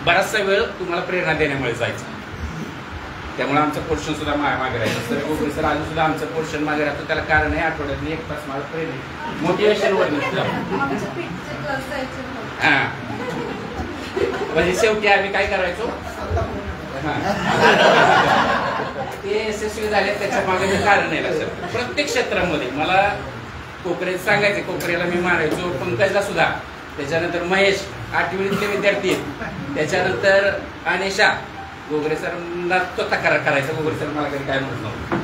बराचसा वेळ तुम्हाला प्रेरणा देण्यामुळे जायचा. त्यामुळे आमचं पोर्शन सुद्धा मागे राहायचं. सर गोगरे सर अजून सुद्धा आमचं पोर्शन मागे राहतं. त्याला कारण आहे आठवड्यात 1 तास मला प्रेरणा मोटिवेशनवर हां म्हणजे शेवटी आम्ही काय करायचो ते यशस्वी झाले त्याच्या मागे कारण आहे लक्षात. प्रत्येक क्षेत्रामध्ये मला कोकरे सांगायचे, कोकरेला मी मारायचो, पंकजला सुद्धा, त्याच्यानंतर महेश 8वीतले विद्यार्थी आहेत, त्याच्यानंतर अनेशा, गोगरे सरांना तो तक्रार करायचा, गोगरे सर मला कधी काय म्हणत नव्हतं.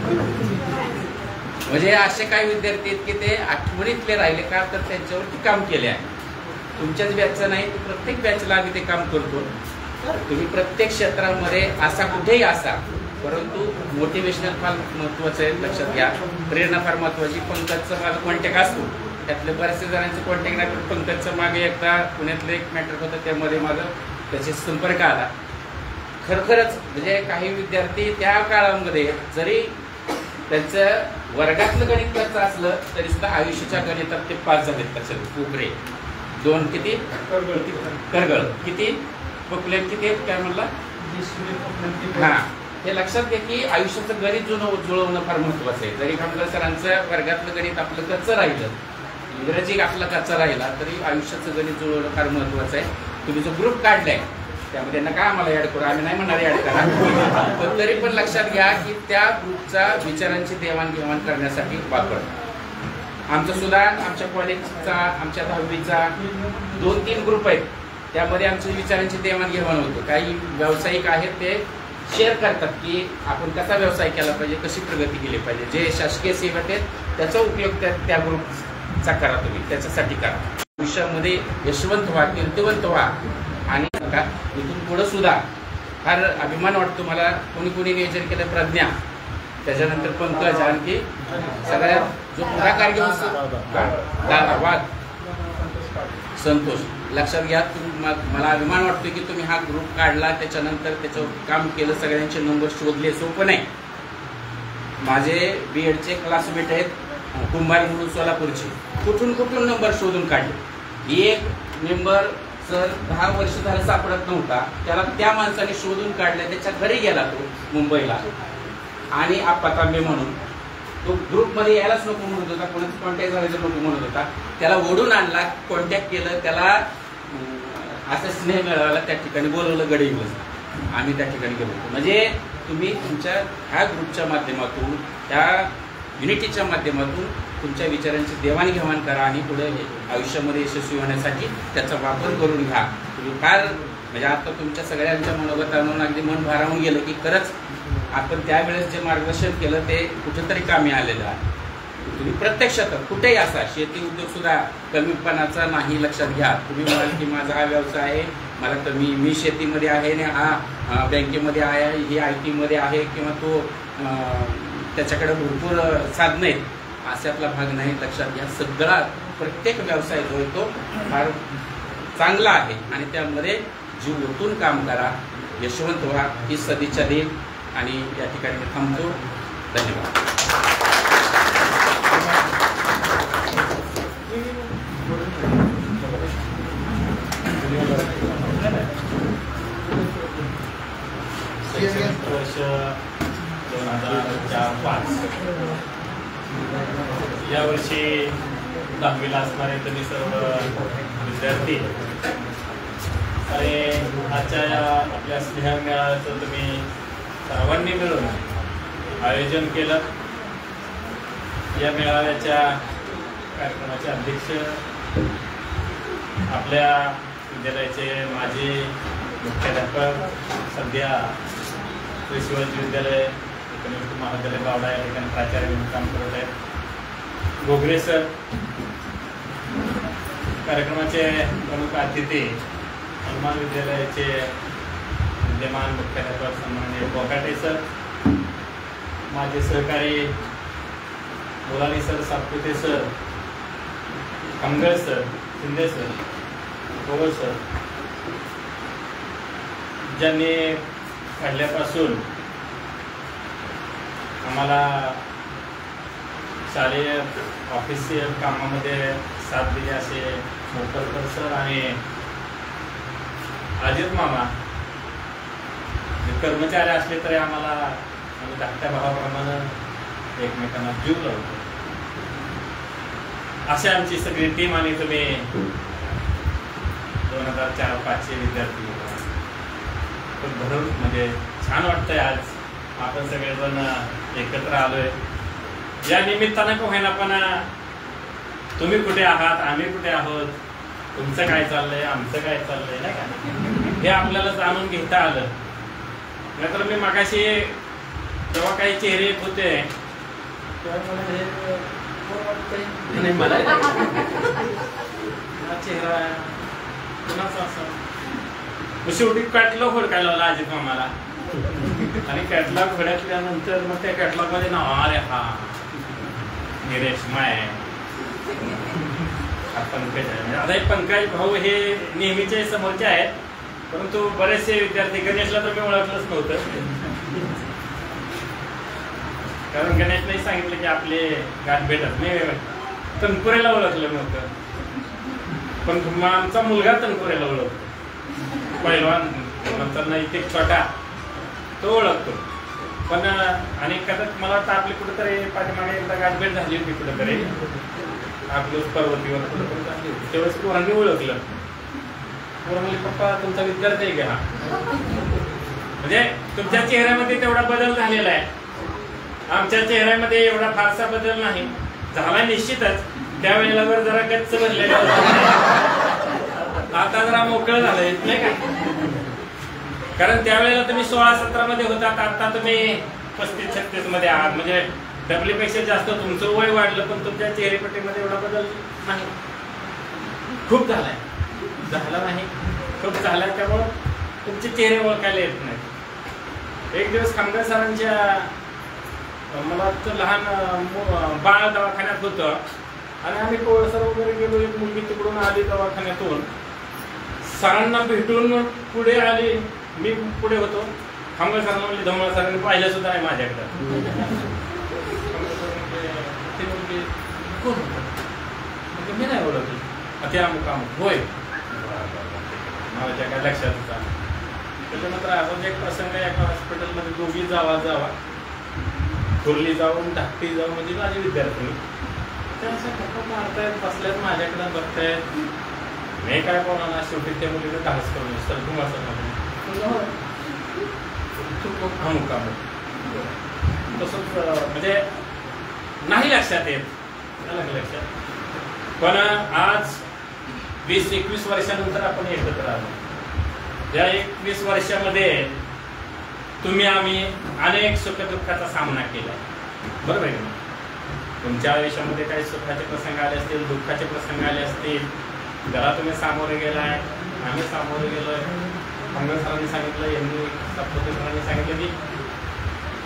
म्हणजे असे काही विद्यार्थी आहेत की ते आठवणीतले राहिले का तर त्यांच्यावरती काम केले आहे. तुमच्याच बॅचचं नाही, प्रत्येक बॅचला आम्ही ते काम करतो. तुम्ही प्रत्येक क्षेत्रामध्ये असा कुठेही असा, परंतु मोटिवेशनल फार महत्त्वाचं आहे, लक्षात घ्या. प्रेरणा फार महत्त्वाची. पंकजचं माझं कॉन्टॅक्ट असतो, त्यातले बरेचसे जणांचे कॉन्टॅक्ट नाही, पण पंकजचं मागे एकदा पुण्यातलं एक मॅटर होतं, त्यामध्ये माझं त्याचे संपर्क आला. खरखरच म्हणजे काही विद्यार्थी त्या काळामध्ये जरी त्यांचं वर्गातलं गणित कसं असलं तरी सुद्धा आयुष्याच्या गणितात ते पास झालेत. त्याच्यात कोकरे 2 किती करगळ किती पोकलेट किती काय म्हणला हां, हे लक्षात घ्या की आयुष्याचं गणित जुळवणं फार महत्त्वाचं आहे. जरी खामकर सरांचं वर्गातलं गणित आपलं कच्चं राहिलं, इंग्रजी आपला कच्चा राहिला, तरी आयुष्याचं गणित जुळवणं फार महत्त्वाचं आहे. तुम्ही जो ग्रुप काढलाय त्यामध्ये त्यांना काय आम्हाला ॲड करू, आम्ही नाही म्हणणार ॲड करा, पण तरी पण लक्षात घ्या की त्या ग्रुपचा विचारांची देवाणघेवाण करण्यासाठी वापर. आमचं सुद्धा आमच्या कॉलेजचा, आमच्या 10वीचा 2-3 ग्रुप आहेत, त्यामध्ये आमच्या विचारांची देवाणघेवाण होते. काही व्यावसायिक आहेत ते शेअर करतात की आपण कसा व्यवसाय केला पाहिजे, कशी प्रगती केली पाहिजे. जे शासकीय सेवक आहेत त्याचा उपयोग त्या ग्रुपचा करा, तुम्ही त्याच्यासाठी करा. आयुष्यामध्ये यशवंत व्हा, कीर्तिवंत व्हा. आणि इथून पुढं सुद्धा फार अभिमान वाटतो मला. कोणी नियोजन केलं, प्रज्ञा, त्याच्यानंतर पंकज, आणखी सगळ्यात जो पुढाकार घेऊन दादा वाघ, संतोष. लक्षात घ्या, मला अभिमान वाटतो की तुम्ही हा ग्रुप काढला, त्याच्यानंतर त्याच्यावर काम केलं, सगळ्यांचे नंबर शोधले. सोपं नाही. माझे BEdचे क्लासमेट आहेत कुंभार म्हणून सोलापूरचे, कुठून नंबर शोधून काढले. एक मेंबर सर 10 वर्ष झालं सापडत नव्हता, त्याला त्या माणसाने शोधून काढलं, त्याच्या घरी गेला तो मुंबईला, आणि आप्पा तांबे म्हणून तो ग्रुपमध्ये यायलाच नको म्हणत होता, कोणाचं कॉन्टॅक्ट झाल्याचं नको म्हणत होता, त्याला ओढून आणला, कॉन्टॅक्ट केलं, त्याला असं स्नेह मिळाला, त्या ठिकाणी बोलवलं, गडी बस आम्ही त्या ठिकाणी गेलो. म्हणजे तुम्ही तुमच्या ह्या ग्रुपच्या माध्यमातून, त्या युनिटीच्या माध्यमातून तुमच्या विचारांची देवाणघेवाण करा आणि पुढे आयुष्यामध्ये यशस्वी होण्यासाठी त्याचा वापर करून घ्या. तुम्ही फार म्हणजे आता तुमच्या सगळ्यांच्या मनोगतावरून अगदी मन भारावून गेलं की खरंच आपण त्यावेळेस जे मार्गदर्शन केलं ते कुठेतरी कामी आलेलं आहे. तुम्ही प्रत्यक्षात कुठेही असा, शेती उद्योग सुद्धा कमीपणाचा नाही, लक्षात घ्या. तुम्ही म्हणाल की माझा हा व्यवसाय आहे, मला तर मी शेतीमध्ये आहे आणि हा बँकेमध्ये आहे, ही IT मध्ये आहे, किंवा तो त्याच्याकडे भरपूर साधनं आहेत, अशातला भाग नाही. लक्षात घ्या, सगळा प्रत्येक व्यवसाय जो आहे तो फार चांगला आहे आणि त्यामध्ये जीव ओतून काम करा, यशवंत व्हा, ही सदिच्छा देईल. आणि या ठिकाणी मी थांबतो. धन्यवाद. वर्ष 2004-05 यावर्षी 10वीला असणारे तुम्ही सर्व विद्यार्थी आणि आजच्या आपल्या स्नेह मेळाव्याचं तुम्ही सर्वांनी मिळून आयोजन केलं. या मेळाव्याच्या कार्यक्रमाचे अध्यक्ष आपल्या विद्यालयाचे माजी मुख्याध्यापक, सध्या श्री शिवाजी विद्यालय युनिव्हर्सिटी महाविद्यालय बावडा या ठिकाणी प्राचार्य म्हणून काम करत आहेत, गोगरे सर. कार्यक्रमाचे प्रमुख अतिथी हनुमान विद्यालयाचे विद्यमान मुख्याध्यापक सन्माननीय बोकाटे सर, माझे सहकारी Mulani sir, Satpute sir, Khamgal sir, Shinde sir, Gowar sir, ज्यांनी पहिल्यापासून आम्हाला शालेय ऑफिशियल कामामध्ये साथ दिली असे मोकरकर सर आणि अजित मामा कर्मचारी असले तरी आम्हाला आम्ही धाकट्या भावाप्रमाणे एकमेकांना जीव लावतो. अशी आमची सगळी टीम. आणि तुम्ही 2004-05चे विद्यार्थी खूप भरून म्हणजे छान वाटतंय आज आपण सगळेजण एकत्र आलोय. या निमित्तानं का होईना पण तुम्ही कुठे आहात, आम्ही कुठे आहोत, तुमचं काय चाललंय, आमचं काय चाललंय नाही का, हे आपल्याला जाणून घेता आलं. नाहीतर मी मगाशी जेव्हा काही चेहरे येत होते तेव्हा मला हे कोण वाटतंय नाही, मला हा चेहरा कुणाचा असा. शेवटी कॅटलॉग हुडकायला लावला अजित मामाला. आणि कॅटलॉग हुडकल्यानंतर मग त्या कॅटलॉग मध्ये नाव, अरे हा रेश्मा आहे, हा पंकज आहे. आता हे पंकज भाऊ हे नेहमीचे समोरचे आहेत, परंतु बरेचसे विद्यार्थी, गणेशला तर मी ओळखलंच नव्हतं, कारण गणेशने सांगितलं की आपले गाठ भेटत नाही. तनपुरेला ओळखलं नव्हतं, पण आमचा मुलगा तनपुरेला ओळखतो, पहिलवान नंतर नैतिक छोटा तो ओळखतो. पण आणि कदाचित मला वाटतं आपली कुठेतरी पाठीमागे एकदा गाठभेट झाली होती कुठेतरी, आपलं पर्वतीवर कुठेतरी झाली होती. त्यावेळेस पोरांनी ओळखलं. पोरं म्हणले पप्पा तुमचा विद्यार्थी आहे का? म्हणजे तुमच्या चेहऱ्यामध्ये तेवढा बदल झालेला आहे, आमच्या चेहऱ्यामध्ये एवढा फारसा बदल नाही झाला. निश्चितच त्यावेळेला वर जरा गच्च भरलेला, आता जरा मोकळं झालंय नाही का, कारण त्यावेळेला तुम्ही 16-17 मध्ये होतात, आता तुम्ही 35-36 मध्ये आहात. म्हणजे डबलीपेक्षा जास्त तुमचं वय वाढलं, पण तुमच्या चेहरेपट्टीमध्ये एवढा बदल नाही. खूप झालाय, झाला नाही, खूप झालाय. त्यामुळं तुमचे चेहरे ओळखायला येत नाही. एक दिवस खामगाव सरांच्या, मला तर लहान बाळ दवाखान्यात होतं आणि आम्ही कोळसर वगैरे गेलो. एक मुलगी तिकडून आली दवाखान्यातून, सरांना भेटून पुढे आली, मी पुढे होतो. खामगाव सरांना म्हणले, धमळ सरांनी पाहिलं सुद्धा आहे माझ्याकडं. ते मुलगी कोण होतं? मी नाही ओळखलं. ते अमुक अमुक होय, माझ्या काय लक्षात होता. त्याच्यानंतर अजून एक प्रसंग, एका हॉस्पिटलमध्ये दोघी जावा थोरली जाऊन धाकटी जाऊन म्हणजे माझी विद्यार्थी, त्या अशा गप्पा मारतायत, बसल्यात, माझ्याकडे बघतायत. मी काय बोलणार, शेवटी त्या मुलीने धाडस करून सर तुम्हाला अमुक अमुक तसंच म्हणजे नाही लक्षात येत, लक्षात. पण आज 20-21 वर्षानंतर आपण एकत्र आलो. या 21 वर्षामध्ये तुम्ही आम्ही अनेक सुखदुःखाचा सामना केला, बरोबर आहे. तुमच्या आयुष्यामध्ये काही सुखाचे प्रसंग आले असतील, दुःखाचे प्रसंग आले असतील, जरा तुम्ही सामोरे गेलाय, आम्ही सामोरे गेलोय. खामगाव सरांनी सांगितलं, यांनी सप्तपती सरांनी सांगितलं की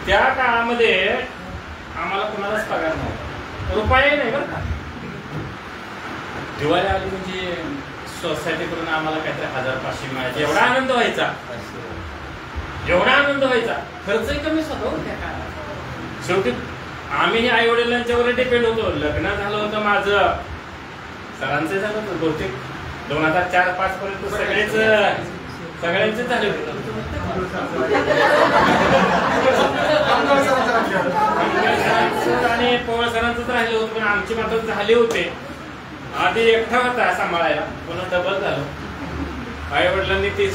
त्या काळामध्ये आम्हाला कुणालाच पगार नव्हता, रुपयाही नाही बरं का. दिवाळी आली म्हणजे सोसायटीकडून आम्हाला काहीतरी 1000-500 मिळायचे, एवढा आनंद व्हायचा, एवढा आनंद व्हायचा. खर्चही कमी होता त्या काळात. शेवटी आम्ही आई वडिलांच्यावर डिपेंड होतो. लग्न झालं होतं माझं, सरांचं झालं होतं बहुतेक 2004-05 पर्यंत सगळ्यांचे झाले होते. आणि पवार सरांचंच राहिले होते, पण आमची मात्र झाले होते. आधी एकटा होता सांभाळायला, पुन्हा डबल झालं. आई वडिलांनी ती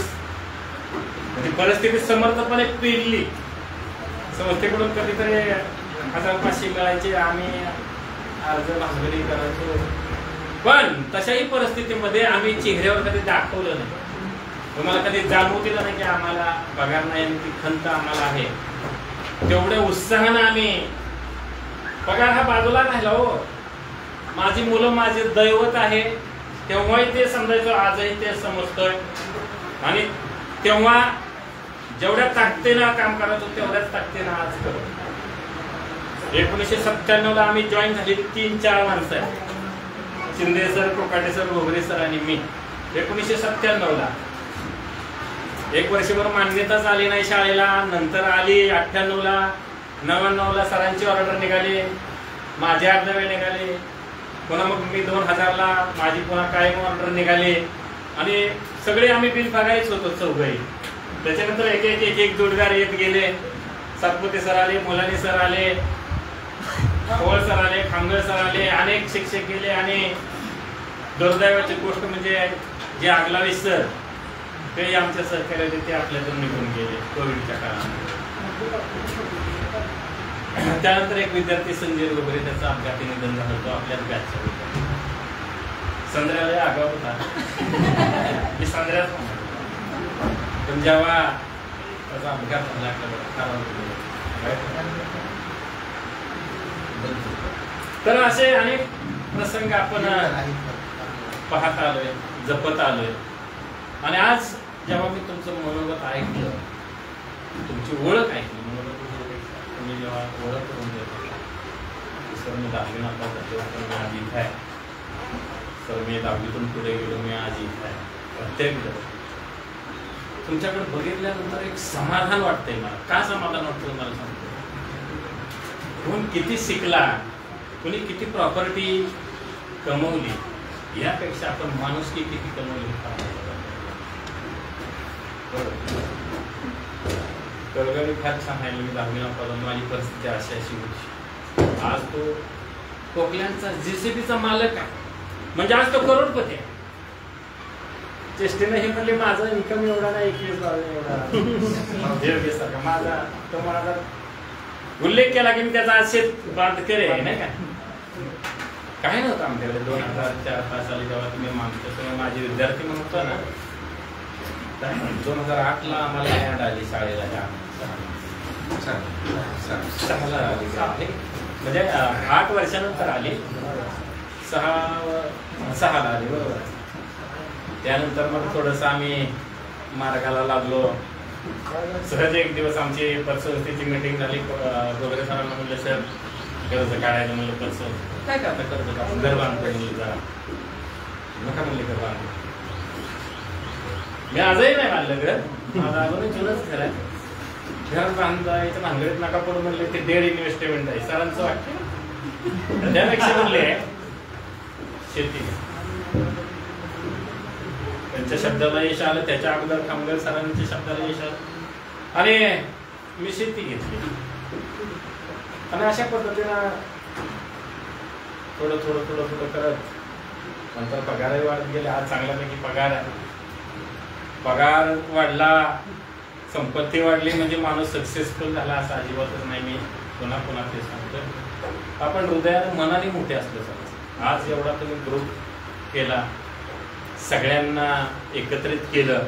परिस्थिती समर्थपणे पेरली. संस्थेकडून कधीतरी 1000-500 मिळायचे, आम्ही अर्ज भांगडी करायचो. पण तशाही परिस्थितीमध्ये आम्ही चेहऱ्यावर कधी दाखवलं नाही. तुम्हाला कधी जाणवू दिलं नाही की आम्हाला पगार नाही आणि ती खंत आम्हाला आहे. तेवढ्या उत्साहानं आम्ही, पगार हा बाजूला राहिला हो. माझी मुलं माझे दैवत आहे, तेव्हाही ते समजायचं, आजही ते समजतोय. आणि तेव्हा जेवढ्या ताकदीनं काम करायचो तेवढ्याच ताकदीनं आज करतो. 1997 ला आम्ही जॉईन झालेली 3-4 माणसं आहेत. Shinde sir, Kokate sir, Ghogre sir आणि मी. 1997 ला 1 वर्षभर मान्यताच आली नाही शाळेला, नंतर आली 98 ला. 99 ला सरांची ऑर्डर निघाली, माझे अर्धवेळ निघाले. पुन्हा मग मी 2000 ला माझी पुन्हा कायम ऑर्डर निघाली. आणि सगळे आम्ही बिल बघायच होतो चौघही. त्याच्यानंतर एक जोडगार येत गेले. सातपुते सर आले, मुलानी सर आले, पोळ सर आले, खांगळ सर आले, अनेक शिक्षक गेले. आणि दुर्दैवाची गोष्ट म्हणजे जे आगलावी सर ते आमच्या सहकार्य ते आपल्यातून निघून गेले कोविडच्या काळात. त्यानंतर एक विद्यार्थी संजय वगैरे त्याचा अपघाती निधन झालं होतं आपल्याच बॅचचा होता. संध्याकाळी आगाव होता मी संध्याच पण जेव्हा त्याचा अपघात झाला तर असे अनेक प्रसंग आपण पाहत आलोय, जपत आलोय. आणि आज जेव्हा मी तुमचं मनोगत ऐकलं, तुमची ओळख ऐकली, तुम्ही जेव्हा ओळख करून देतो सर मी 10वी नापास झालो तर मी आज इथं आहे, सर मी 10वीतून पुढे गेलो मी आज इथं आहे, प्रत्येक तुमच्याकडे बघितल्यानंतर एक समाधान वाटतंय. मला का समाधान वाटतं मला सांगतो. कोण किती शिकला, कोणी किती प्रॉपर्टी कमवली यापेक्षा आपण माणुसकी किती कमवली कळगडी फार छान आहे. मी 10वी नापास माझी परिस्थिती अशी होती. आज तो कोकल्यांचा JCBचा मालक आहे, म्हणजे आज तो करोडपती आहे. चेष्टेनं हे म्हणले माझा इन्कम एवढा नाही 21 सारखा माझा, तो माझा उल्लेख केला की मी त्याचा शेत बांध करे नाही का. काय नव्हतं आमच्याकडे 2004-5 साली जेव्हा तुम्ही मागतो तेव्हा माझे विद्यार्थी म्हणतो ना 2008ला आम्हाला ॲड आली शाळेला, 6ला आली म्हणजे 8 वर्षानंतर आली, 6ला आली बरोबर. त्यानंतर मग थोडंसं आम्ही मार्गाला लागलो. सहज एक दिवस आमची पतसंस्थेची मीटिंग झाली. वगैरे सरांना म्हणलं सर कर्ज काढायचं म्हणलं पतसंस्था काय करता कर्ज काढून घर बांधतो म्हणलं जरा नका म्हणले घर बांधतो. मी आजही नाही बांधलं घर, माझं अजूनही जुनच घर आहे. घर बांधायचं भानगडीत नका पडून म्हणले ते डेड इन्व्हेस्टमेंट आहे सरांचं वाटतं. त्यापेक्षा म्हणले शेती. त्यांच्या शब्दाला यश आलं, त्याच्या अगोदर खामगाव सरांच्या शब्दाला यश आलं आणि मी शेती घेतली. आणि अशा पद्धतीनं थोडं थोडं थोडं थोडं करत नंतर पगारही वाढत गेले. आज चांगल्यापैकी पगार आहे. पगार वाढला, संपत्ती वाढली म्हणजे माणूस सक्सेसफुल झाला असं अजिबातच नाही. मी पुन्हा पुन्हा ते सांगतो. आपण हृदयाने मनाने मोठे असलो सर. आज एवढा तुम्ही ग्रुप केला, सगळ्यांना एकत्रित केलं,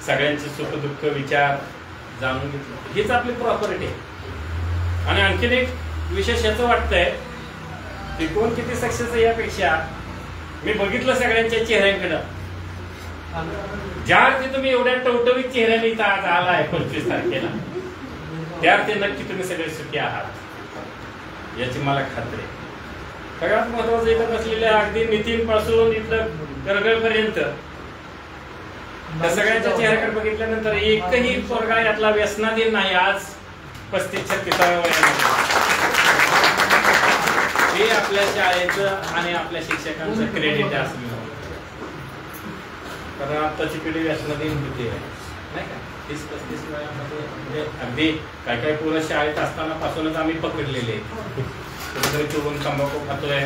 सगळ्यांचे सुखदुःख विचार जाणून घेतलं, हीच आपली प्रॉपर्टी आहे. आणि आणखीन एक विशेष याचं वाटतंय की कोण किती सक्सेस आहे यापेक्षा मी बघितलं सगळ्यांच्या चेहऱ्यांकडं. ज्या अर्थी तुम्ही एवढ्या टवटवीत चेहऱ्याने इथं आज आलाय 25 तारखेला, त्या अर्थी नक्की तुम्ही सगळे सुखी आहात याची मला खात्री आहे. सगळ्यात महत्वाचं इथं बसलेल्या अगदी नितीन पासून इथलं करगळपर्यंत त्या सगळ्यांच्या चेहऱ्याकडे बघितल्यानंतर एकही पोरगा यातला व्यसनाधीन नाही. आज 35-36व्या वयामध्ये हे आपल्या शाळेचं आणि आपल्या शिक्षकांचं क्रेडिट आहे असं मी म्हणतो. कारण आताची पिढी व्यसनाधीन होती आहे नाही का. 30-35 वयामध्ये म्हणजे अगदी काय काय पोरं शाळेत असताना पासूनच आम्ही पकडलेले. कुठेतरी चोरून तंबाखू खातोय,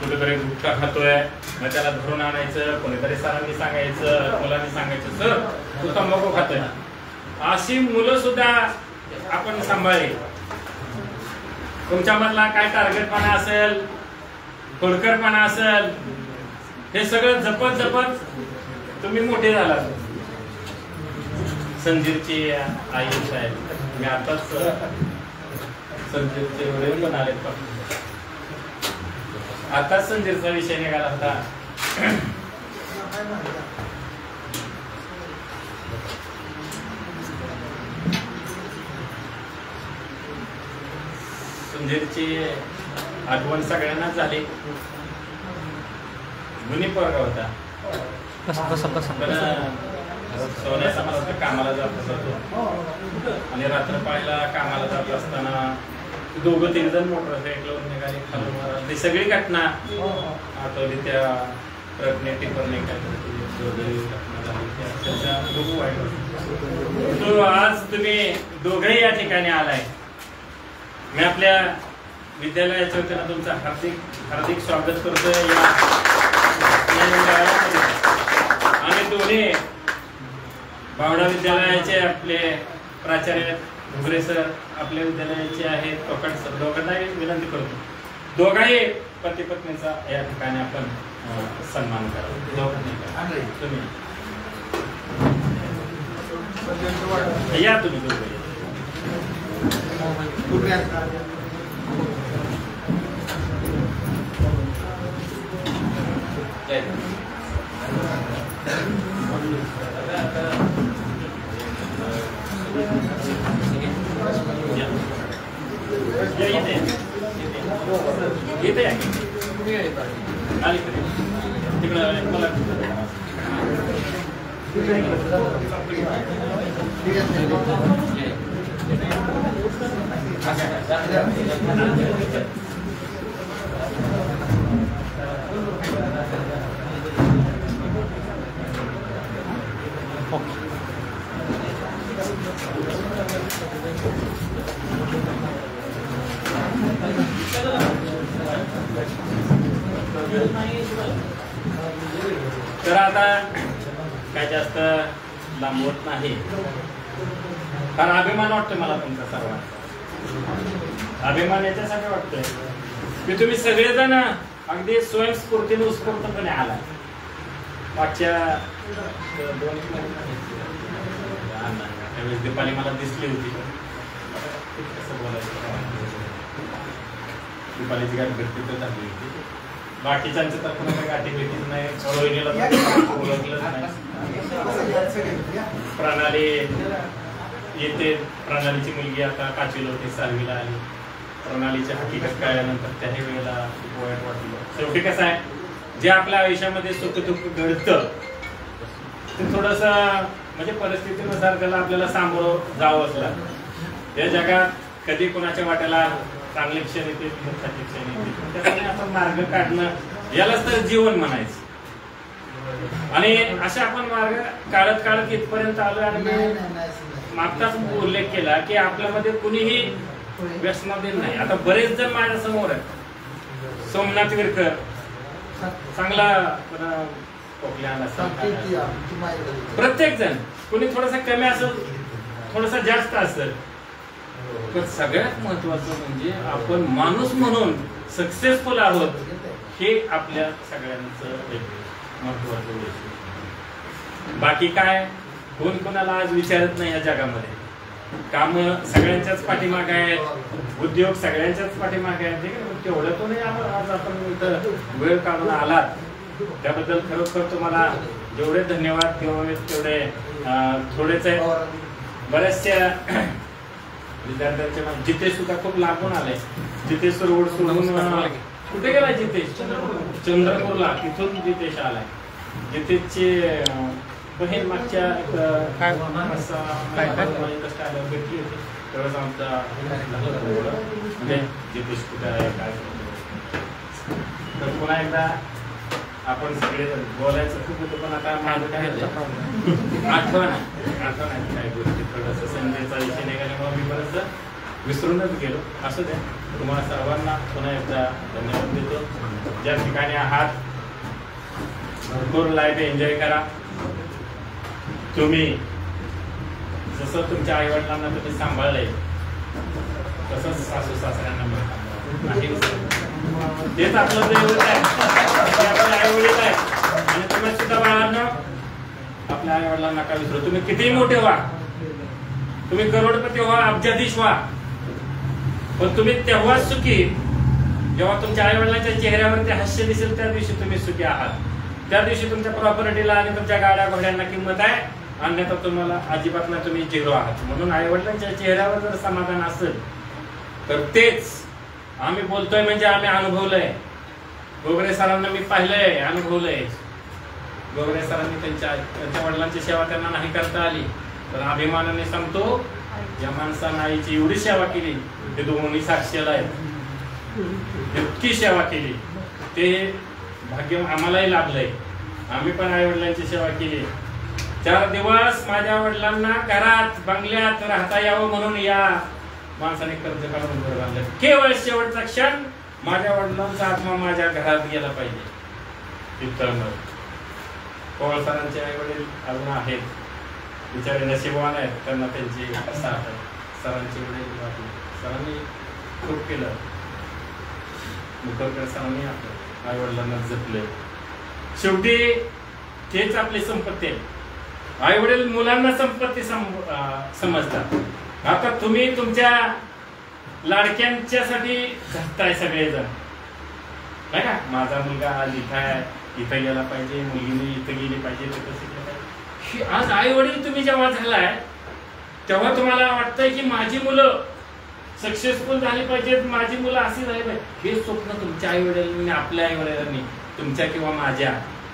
कुठेतरी गुटखा खातोय, मग त्याला धरून आणायचं, कोणीतरी सरांनी सांगायचं, मुलांनी सांगायचं सर तू तंबाखू खातोय. अशी मुलं सुद्धा आपण सांभाळली. तुमच्यामधला काय टार्गेटपणा असेल, खोडकरपणा असेल, हे सगळं जपत जपत तुम्ही मोठे झालात. संजीवची आई साहेब, मी आताच संजीवचे वडील पण आले, आताच संजीवचा विषय निघाला होता. संजीवची आठवण सगळ्यांना झाली. मुनी पोरगा होता, सोन्या समाजात कामाला जात होतो आणि रात्रपाळीला कामाला जात असताना 2-3 जण मोटरसायकलवर निघाले, खालून ती सगळी घटना आठवली. त्या ट्रकने टिपरने काय घटना झाली की अक्षरशः खूप वाईट वाटतं. तो आज तुम्ही दोघंही या ठिकाणी आलाय. मी आपल्या विद्यालयाच्या वतीनं तुमचं हार्दिक हार्दिक स्वागत करतोय. आम्ही दोन्ही बावडा विद्यालयाचे आपले प्राचार्य घुगरे सर आपल्या विद्यालयाचे आहेत, कोकण सर, दोघांनाही विनंती करतो दोघाही पती पत्नीचा या ठिकाणी आपण सन्मान करा. दोघांनी तुम्ही या, तुम्ही दोघे इथे तिकडं मला तर आता काय जास्त लांबवत नाही, कारण अभिमान वाटतोय मला तुमचा सर्वांचा. अभिमान याच्यासाठी वाटतोय की तुम्ही सगळेजण अगदी स्वयंस्फूर्तीने उत्स्फूर्तपणे आला. मागच्या 2 त्यावेळेस दीपाली मला दिसली होती. कसं बोलायचं, दीपालीची गाठ भेटली तर झाली होती. बाकीच्यांच्या तर कोणाला गाठी भेटीच नाही, रोहिणीला ओळखलंच नाही. प्रणाली येते, प्रणालीची मुलगी आता 5वीला होती, 6वीला आली. प्रणालीची हकीकत कळल्यानंतर त्याही वेळेला खूप वाईट वाटलं. शेवटी कसं आहे, जे आपल्या आयुष्यामध्ये सुख दुःख घडतं ते थोडस म्हणजे परिस्थितीनुसार त्याला आपल्याला सामोरं जावंच लागतं. या जगात कधी कोणाच्या वाट्याला चांगले क्षण येते, दुःखाचे क्षण येते, त्यामुळे आपण मार्ग काढणं यालाच तर जीवन म्हणायचं. आणि असे आपण मार्ग काढत काढत इथपर्यंत आलो. आणि मागचाच उल्लेख केला की आपल्यामध्ये कुणीही व्यसनाधीन नाही. आता बरेच जण माझ्या समोर आहेत. सोमनाथ विरकर चांगला प्रत्येक जण, कुणी थोडासा कमी असेल, थोडासा जास्त असेल, पण सगळ्यात महत्वाचं म्हणजे आपण माणूस म्हणून सक्सेसफुल आहोत हे आपल्या सगळ्यांचं एक महत्वाचं वैशिष्ट्य. बाकी काय कोण कोणाला आज विचारत नाही या जगामध्ये. काम सगळ्यांच्याच पाठीमागे आहेत, उद्योग सगळ्यांच्याच पाठीमागे आहेत. तेवढं तो नाही आज आपण इथं वेळ काढून आलात त्याबद्दल खरोखर तुम्हाला जेवढे धन्यवाद तेवढे थोडेच आहेत. बऱ्याचशा विद्यार्थ्यांचे जितेश सुद्धा खूप लांबून आलाय. जितेश रोड सोडून कुठे गेला जितेश? चंद्रपूरला. तिथून जितेश आलाय. जितेशची बहीण मागच्या भेटली होती तेवढंच आमचा म्हणजे जितेश कुठे आहे काय. तर पुन्हा एकदा आपण सगळे बोलायचं खूप होतं, पण आता माझं काय आठवण आहे काही गोष्टी. थोडंसं संजयचा विषय निघाल्यामुळे मी बरंच विसरूनच गेलो. असू द्या, तुम्हाला सर्वांना पुन्हा एकदा धन्यवाद देतो. ज्या ठिकाणी आहात भरपूर लाईफ एन्जॉय करा. तुम्ही जसं तुमच्या आई वडिलांना तुम्ही सांभाळलंय तसंच सासू सासऱ्यांना नाही. तेच आपलं दैवत आहे, आपले आई वडील आहे. आणि तुम्ही सुद्धा बाळांना आपल्या आई वडिलांना नका विसरू. तुम्ही कितीही मोठे व्हा, तुम्ही करोडपती व्हा, अब्जाधीश व्हा, पण तुम्ही तेव्हाच सुखी जेव्हा तुमच्या आई वडिलांच्या चेहऱ्यावरती हास्य दिसेल. त्या दिवशी तुम्ही सुखी आहात. त्या दिवशी तुमच्या प्रॉपर्टीला आणि तुमच्या गाड्या घोड्यांना किंमत आहे, अन्यथा तुम्हाला अजिबात नाही, तुम्ही झिरो आहात. म्हणून आई वडिलांच्या चेहऱ्यावर जर समाधान असेल तर तेच आम्ही बोलतोय म्हणजे आम्ही अनुभवलंय. घुगरे सरांना मी पाहिलंय, अनुभवलंय. घुगरे सरांनी त्यांच्या वडिलांची सेवा त्यांना नाही करता आली, तर अभिमानाने सांगतो या माणसानं आईची एवढी सेवा केली, ते दोन्ही साक्षीला आहेत, इतकी सेवा केली, ते भाग्य आम्हालाही लाभलंय. आम्ही पण आई वडिलांची सेवा केली. 4 दिवस माझ्या वडिलांना घरात बंगल्यात राहता यावं म्हणून या माणसाने कर्ज काढून घर बांधलं. केवळ शेवटचा क्षण माझ्या वडिलांचा आत्मा माझ्या घरात गेला पाहिजे. पवार सरांचे आई वडील अजून आहेत, बिचारे नशिबवान आहेत, त्यांना त्यांची साथ आहे. सरांचे वडील सरांनी खूप केलं, मुखर्कर सरांनी आपलं आई वडिलांना जपले. शेवटी तेच आपली संपत्ती आहे. आई वडील मुलांना संपत्ती समजतात. आता तुम्ही तुमच्या लाडक्यांच्यासाठी झटताय सगळेजण, नाही का? माझा मुलगा आज इथं गेला पाहिजे, मुलगीने इथं गेली पाहिजे, आज आई वडील तुम्ही जेव्हा झालाय तेव्हा तुम्हाला वाटतंय की माझी मुलं सक्सेसफुल झाली पाहिजेत, माझी मुलं अशी झाली पाहिजे. हे स्वप्न तुमच्या आई वडिलांनी, आपल्या आई वडिलांनी, तुमच्या किंवा माझ्या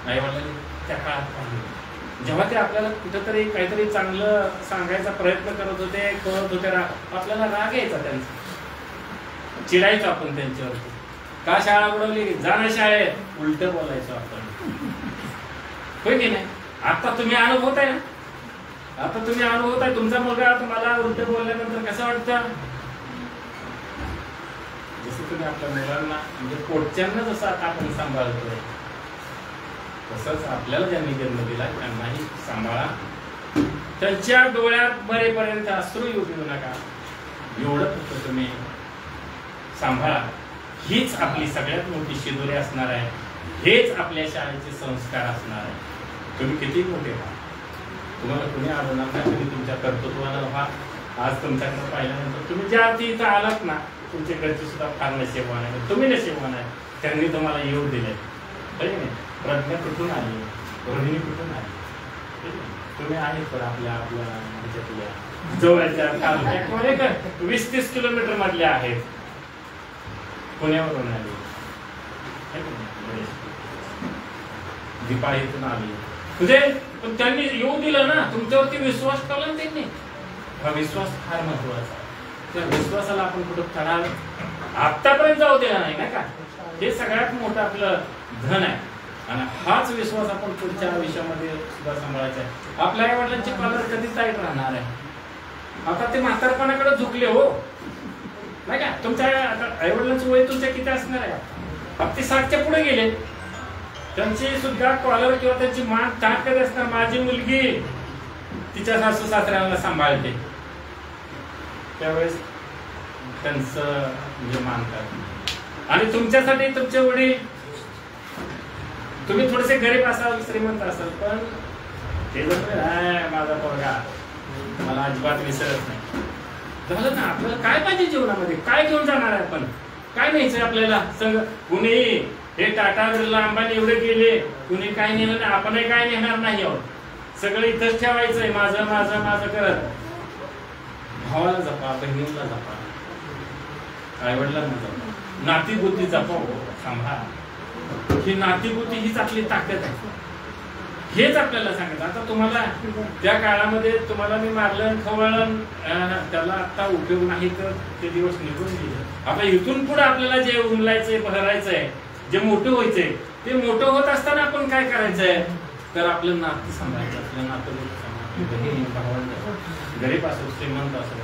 आई वडिलांनी त्या काळात पाहिलं. जेव्हा ते आपल्याला कुठेतरी काहीतरी चांगलं सांगायचा प्रयत्न करत होते, कळत होते, आपल्याला राग यायचा त्यांचा, चिडायचो आपण त्यांच्यावरती. का शाळा बुडवली, जाणं शाळेत, उलट बोलायचो आपण, होय की नाही? आता तुम्ही अनुभवताय ना, आता तुम्ही अनुभवताय. तुमचा मुलगा तुम्हाला उलट बोलल्यानंतर कसं वाटतं? जसं तुम्ही आपल्या मुलांना म्हणजे पोटच्यांना जसं आता आपण सांभाळतोय, तसंच आपल्याला ज्यांनी जन्म दिला त्यांनाही सांभाळा. त्यांच्या डोळ्यात मरेपर्यंत अश्रू येऊ देऊ नका, एवढं फक्त तुम्ही सांभाळा. हीच आपली सगळ्यात मोठी शिदोरी असणार आहे, हेच आपल्या शाळेचे संस्कार असणार आहे. तुम्ही किती मोठे व्हा, तुम्हाला कुणी आढळणार नाही, तुम्ही तुमच्या कर्तृत्वानं व्हा. आज तुमच्याकडे पाहिल्यानंतर तुम्ही ज्या अर्थी इथं आलात ना, तुमच्या घरचे सुद्धा फार नशीबवान आहे, तुम्ही नशीबवान आहे. त्यांनी तुम्हाला येऊ दिले, प्रज्ञा कुठून आली, रोहिणी कुठून आली, तुम्ही आहेत पण आपल्या जवळच्या तालुक्यात 20-30 किलोमीटर मधले आहेत, पुण्यावरून आली, दिपाळीतून आली, म्हणजे त्यांनी येऊ दिलं ना, तुमच्यावरती विश्वास ठेवला ना त्यांनी. हा विश्वास फार महत्वाचा. त्या विश्वासाला आपण कुठं तडाल आतापर्यंत जाऊ दिला नाही ना का, हे सगळ्यात मोठं आपलं धन आहे. आणि हाच विश्वास आपण पुढच्या आयुष्यामध्ये सुद्धा सांभाळायचा आहे. आपल्या आई वडिलांची पालर कधीच टाईट राहणार आहे. आता ते म्हातारपणाकडे झुकले हो, नाही का? तुमच्या आई वडिलांचं वय तुमच्या किती असणार आहे? अब ते 60च्या पुढे गेले, त्यांची सुद्धा कॉलर किंवा त्यांची मान ताट कधी असणार? माझी मुलगी तिच्या सासू सासऱ्यांना सांभाळते, त्यावेळेस त्यांचं म्हणजे मानतात. आणि तुमच्यासाठी तुमचे वडील, तुम्ही थोडेसे गरीब असाल, श्रीमंत असाल, पण ते जर माझा पोरगा मला अजिबात विसरत नाही, झालं ना. आपल्याला काय पाहिजे जीवनामध्ये, काय घेऊन जाणार आहे आपण, काय न्यायचंय आपल्याला? कुणी हे टाटा बिर्ला अंबानी एवढे गेले, कुणी काय नेलं नाही, आपणही काय नेणार नाही आहोत. सगळं इथंच ठेवायचंय, माझं माझं माझं करत. भावाला जपा, बहिणीला जपा, आई वडिलांना जपा, नातीबुद्धी जपा, सांभाळा. ही नातीबुद्धी हीच आपली ताकद आहे, हेच आपल्याला सांगत. आता तुम्हाला त्या काळामध्ये तुम्हाला मी मारलं खवळलं, त्याला आता उपयोग नाही, तर ते दिवस निघून गेले. आता इथून पुढे आपल्याला जे उमलायचंय, बहरायचंय, जे मोठं व्हायचंय, ते मोठं होत असताना आपण काय करायचंय, तर आपलं नातं सांभाळायचं, आपलं नातं बहीण भावंड, गरीब असो श्रीमंत असो,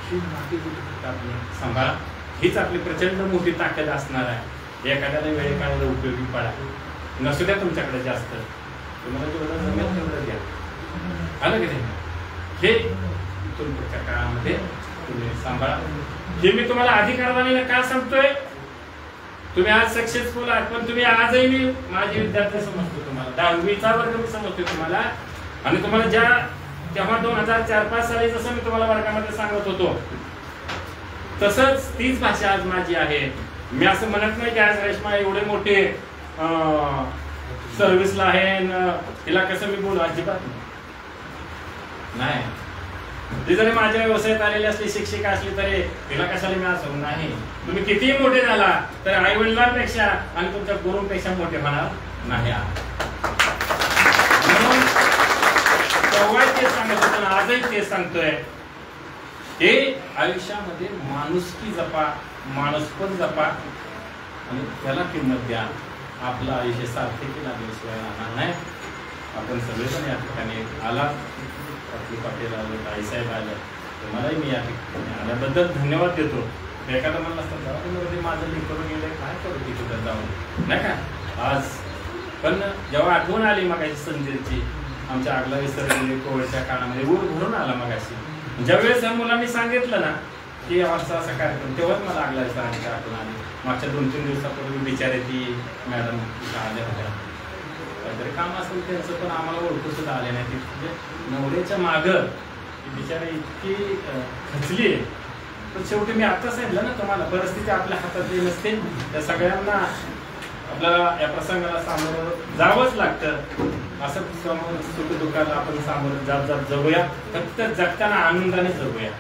ही नातीबुद्धी आपली सांभाळा. हीच आपली प्रचंड मोठी ताकद असणार आहे. एखाद्याला वेळ काढायला उपयोगी पडा, नसू द्या तुमच्याकडे जास्त, तुम्हाला जेवढं जमेल तेवढं द्या, आलं की नाही? हे तुमच्या काळामध्ये तुम्ही सांभाळा. हे मी तुम्हाला अधिकारवाणीला का सांगतोय? तुम्ही आज सक्सेसफुल आहात, पण तुम्ही आजही मी माझे विद्यार्थी समजतो, तुम्हाला 10वीचा वर्ग मी समजतो तुम्हाला. आणि तुम्हाला ज्या तेव्हा 2004-5 साली जसं मी तुम्हाला वर्गामध्ये सांगत होतो, तसंच तीच भाषा आज माझी आहे. मी असं म्हणत नाही की आज रेश्मा एवढे मोठे सर्व्हिसला आहे, तिला कसं मी बोलू, अजिबात नाही. ती जरी माझ्या व्यवसायात आलेली असली, शिक्षिका असली, तरी तिला कशाला मी असं नाही. तुम्ही कितीही मोठे झाला तर आई वडिलांपेक्षा आणि तुमच्या गुरूंपेक्षा मोठे होणार नाही. म्हणून तेव्हा ते सांगत होतो, आजही ते सांगतोय, हे आयुष्यामध्ये माणुसकी जपा, माणूसपण जपा आणि त्याला किंमत द्या. आपलं आयुष्य सार्थकी लागल्याशिवाय राहणार नाही. आपण सगळेजण या ठिकाणी आला, आपली पाटील आले, ताईसाहेब आले, तुम्हालाही मी या ठिकाणी आल्याबद्दल धन्यवाद देतो. एखादा म्हणलं असतं दवाखान्यामध्ये माझं लिंकरून गेलं, काय करू तिथं जाऊन, नाही का आज. पण जेव्हा आठवण आली मगाशी संजयची, आमच्या आगला विसरलेली कोविडच्या काळामध्ये ऊर भरून आला मगाशी. ज्यावेळेस मुलांनी सांगितलं ना की असा असा कार्यक्रम, तेव्हाच मला आगला विसरांची आठवण आली. मागच्या 2-3 दिवसापूर्वी बिचारे ती मॅडम आल्या होत्या, काहीतरी काम असेल त्यांचं, पण आम्हाला ओळखू सुद्धा आले नाही. ती म्हणजे नवऱ्याच्या मागं बिचारे इतकी खचली आहे. पण शेवटी मी आता सांगितलं ना तुम्हाला, परिस्थिती आपल्या हातातली नसते. त्या सगळ्यांना आपल्याला या प्रसंगाला सामोरं जावंच लागतं. असं समोर सुख दुःखाला आपण सामोरं जात जगूया. फक्त जगताना आनंदाने जगूया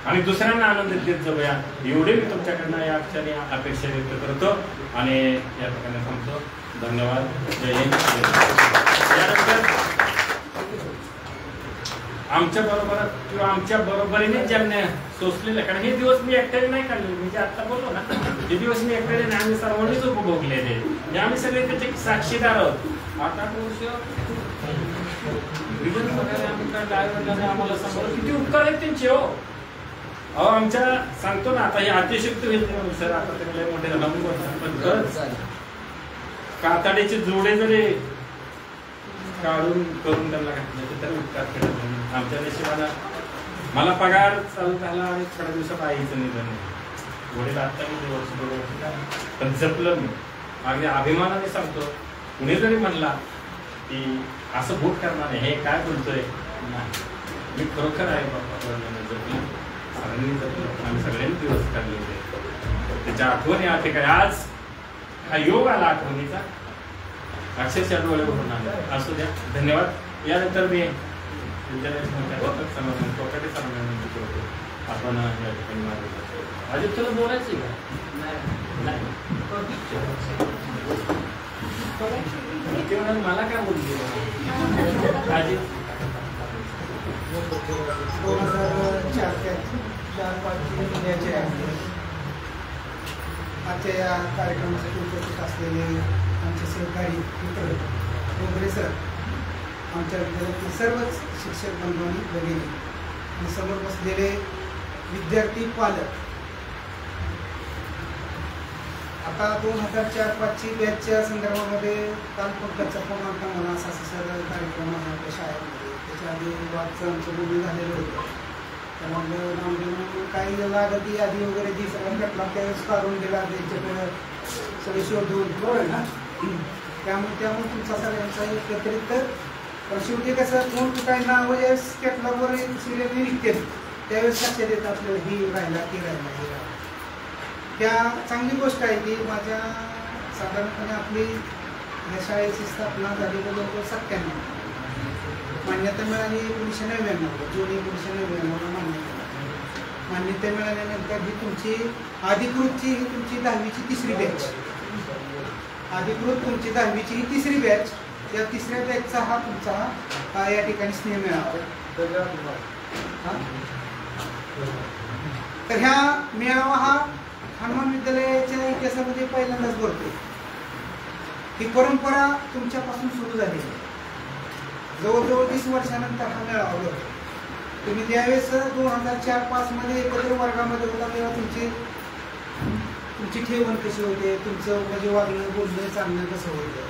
आणि दुसऱ्यांना आनंद देत जगूया, एवढे मी तुमच्याकडनं या क्षणी अपेक्षा व्यक्त करतो आणि या ठिकाणी थांबतो. धन्यवाद. जय हिंद. यानंतर आमच्या बरोबर किंवा आमच्या बरोबरीने ज्यांनी सोसलेलं, कारण हे दिवस मी एकट्याने नाही काढले, म्हणजे आता बोललो ना, हे दिवस मी एकट्याने नाही, आम्ही सर्वांनीच उपभोगलेले, म्हणजे आम्ही सगळे त्याचे साक्षीदार आहोत. 8-8 वर्ष आम्हाला समोर किती उपकार आहेत त्यांचे. हो आमच्या सांगतो ना, आता हे अतिशयोक्त होईल सर, आता ते मोठे झाला, पण खरंच कातडीचे जोडे जरी काढून करून त्यांना घातले तर उपकार केला. आमच्या नशिबाला मला पगार चालू झाला आणि थोड्या दिवसात आईचं निधन. वडील आत्ता किती वर्ष, 2 वर्ष, पण जपलं मी. अगदी अभिमानाने सांगतो, कुणी जरी म्हणला की असं भूत करणार नाही, हे काय बोलतोय, मी खरोखर आहे बाप्पा जपलं, सगळ्यांनी जपलं, आम्ही सगळ्यांनी दिवस काढले होते. त्याच्या आठवणी या ठिकाणी आज हा योग आला आठवणीचा, अक्षरशः डोळे भरून आले. असू द्या, धन्यवाद. यानंतर मी आपण या ठिकाणी अजित तुला बोलायचं का? मला काय बोलली अजित? 2004-5 आजच्या या कार्यक्रमासाठी उपस्थित असलेले आमचे सहकारी मित्र डोंगरे सर, आमच्या विद्यालयातील सर्वच शिक्षक बंधूंनी भगिनी आणि समोर बसलेले विद्यार्थी पालक. आता 2004-5 बॅचच्या संदर्भामध्ये काल फक्तचा फोन आलता मला, असा सर कार्यक्रम आहे आपल्या शाळेमध्ये. त्याच्या आधी वादचं आमचं बोलणं झालेलं होतं. त्यामुळे नामदेव काही लागत यादी वगैरे जी सगळं घटला त्यावेळेस काढून दिला, त्यांच्याकडे सगळे शोधून बरं ना. त्यामुळे तुमचा सगळ्यांचा एकत्रित, पण शेवटी कसं कोण काही नावं ज्यावेळेस कॅटलॉगवर सिरियलने निघते त्यावेळेस लक्षात येतं आपल्याला ही राहिला ती राहिला ही राहिला. त्या चांगली गोष्ट आहे की माझ्या साधारणपणे आपली या शाळेची स्थापना झालेली लोक 97, मान्यता मिळाली 1999, जून 1999 मान्यता मिळाल्यानंतर ही तुमची अधिकृतची ही तुमची 10वीची 3री बॅच, अधिकृत तुमची 10वीची ही 3री बॅच. या 3ऱ्या बॅचचा हा तुमचा या ठिकाणी स्नेह मेळावा. तर ह्या मेळावा हा हनुमान विद्यालयाच्या इतिहासामध्ये पहिल्यांदाच भरतो. ही परंपरा तुमच्यापासून सुरू झाली, जवळजवळ 20 वर्षानंतर हा मेळावा भरतो. तुम्ही ज्यावेळेस 2004-5 मध्ये एकत्र वर्गामध्ये होता तेव्हा तुमची ठेवण कशी होते, तुमचं म्हणजे वागणं बोलणं चालणं कसं होतं,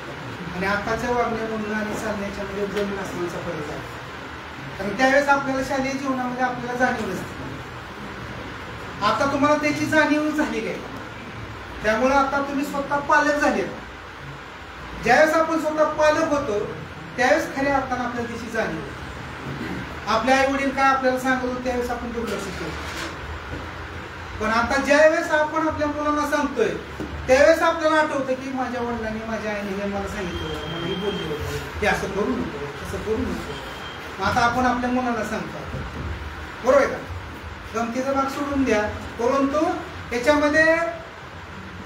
आणि आताचं वागणं बोलणं आणि चालण्याच्या मध्ये जमीन आसमानचा फरक आहे. कारण त्यावेळेस आपल्याला शालेय जीवनामध्ये आपल्याला जाणीव नसते. आता तुम्हाला त्याची जाणीव झाली आहे, त्यामुळे आता तुम्ही स्वतः पालक झाले. ज्यावेळेस आपण स्वतः पालक होतो त्यावेळेस खऱ्या अर्थानं आपल्याला त्याची जाणीव. आपले आई वडील काय आपल्याला सांगत होते त्यावेळेस आपण दुर्लक्ष केलं, पण आता ज्यावेळेस आपण आपल्या मुलांना सांगतोय त्यावेळेस आपल्याला आठवतं की माझ्या वडिलांनी माझ्या आईने हे मला सांगितलं, मला हे बोलले होते की असं करू नको तसं करू नको. आता आपण आपल्या मुलांना सांगतो, बरोबर आहे का? गमतीचा भाग सोडून द्या, परंतु त्याच्यामध्ये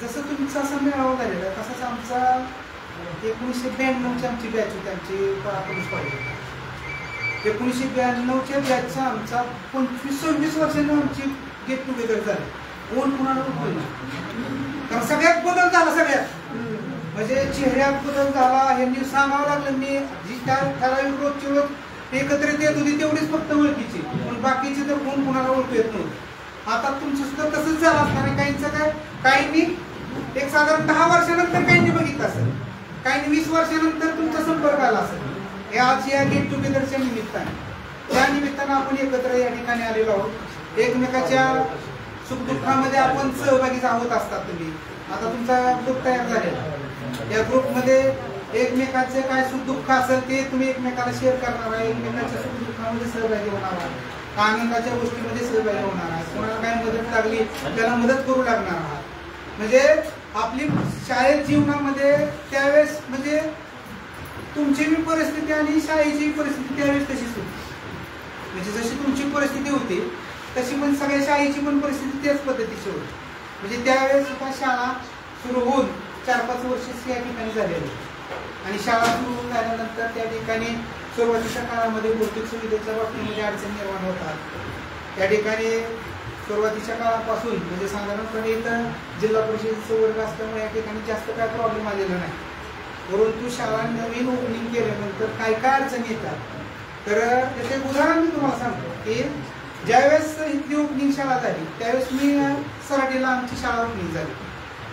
जसं तुमचा असा मेळावा झालेला आहे तसाच आमचा 1992ची आमची बॅच होती, आमची पोलीस कॉलेज. 1992च्या बॅचचा आमचा 25-26 वर्षांनी आमची गेट टुगेदर झाली. कोण कुणाला उठलं, कारण सगळ्यात बदल झाला. सगळ्यात म्हणजे चेहऱ्यात बदल झाला. यांनी सांगावं लागलं मी जी त्या ठराविक रोजची ओळख एकत्रित येत होती तेवढीच फक्त ओळखीची, पण बाकीची तर कोण कोणाला ओळखू येत नव्हतं. आता तुमचं सुद्धा तसंच झालं असणार आहे. काहींचं काय, काहींनी एक साधारण 10 वर्षानंतर काहींनी बघितलं असेल, काहींनी 20 वर्षानंतर तुमचा संपर्क आला असेल. हे आज या गेट टुगेदरच्या निमित्ताने, त्या निमित्तानं आपण एकत्र या ठिकाणी आलेलो आहोत. एकमेकाच्या सुखदुःखामध्ये आपण सहभागी आहोत असतात. तुम्ही आता तुमचा ग्रुप तयार झालेला, या ग्रुपमध्ये एकमेकाचे काय सुखदुःख असेल ते तुम्ही एकमेकाला शेअर करणार आहे, एकमेकाच्या सुखदुःखामध्ये सहभागी होणार आहात, आनंदाच्या गोष्टीमध्ये सहभागी होणार आहात. कोणाला काय मदत लागली त्याला मदत करू लागणार आहात. म्हणजे आपली शाळेत जीवनामध्ये त्यावेळेस म्हणजे तुमची बी परिस्थिती आणि शाळेची परिस्थिती त्यावेळेस तशीच होती. म्हणजे जशी तुमची परिस्थिती होती तशी पण सगळ्या शाळेची पण परिस्थिती त्याच पद्धतीची होती. म्हणजे त्यावेळेस सुद्धा शाळा सुरू होऊन 4-5 वर्ष या ठिकाणी झालेली, आणि शाळा सुरू होऊन झाल्यानंतर त्या ठिकाणी सुरुवातीच्या काळामध्ये भौतिक सुविधेच्या बाबतीमध्ये अडचणी निर्माण होतात. त्या ठिकाणी सुरुवातीच्या काळापासून म्हणजे साधारणपणे इथं जिल्हा परिषदेचा वर्ग असल्यामुळे या ठिकाणी जास्त काय प्रॉब्लेम आलेला नाही. परंतु शाळा नवीन ओपनिंग केल्यानंतर काय काय अडचणी येतात. तर त्याचे एक उदाहरण मी तुम्हाला सांगतो की ज्यावेळेस इथली ओपनिंग शाळा झाली त्यावेळेस मी सराटीला आमची शाळा ओपनिंग झाली.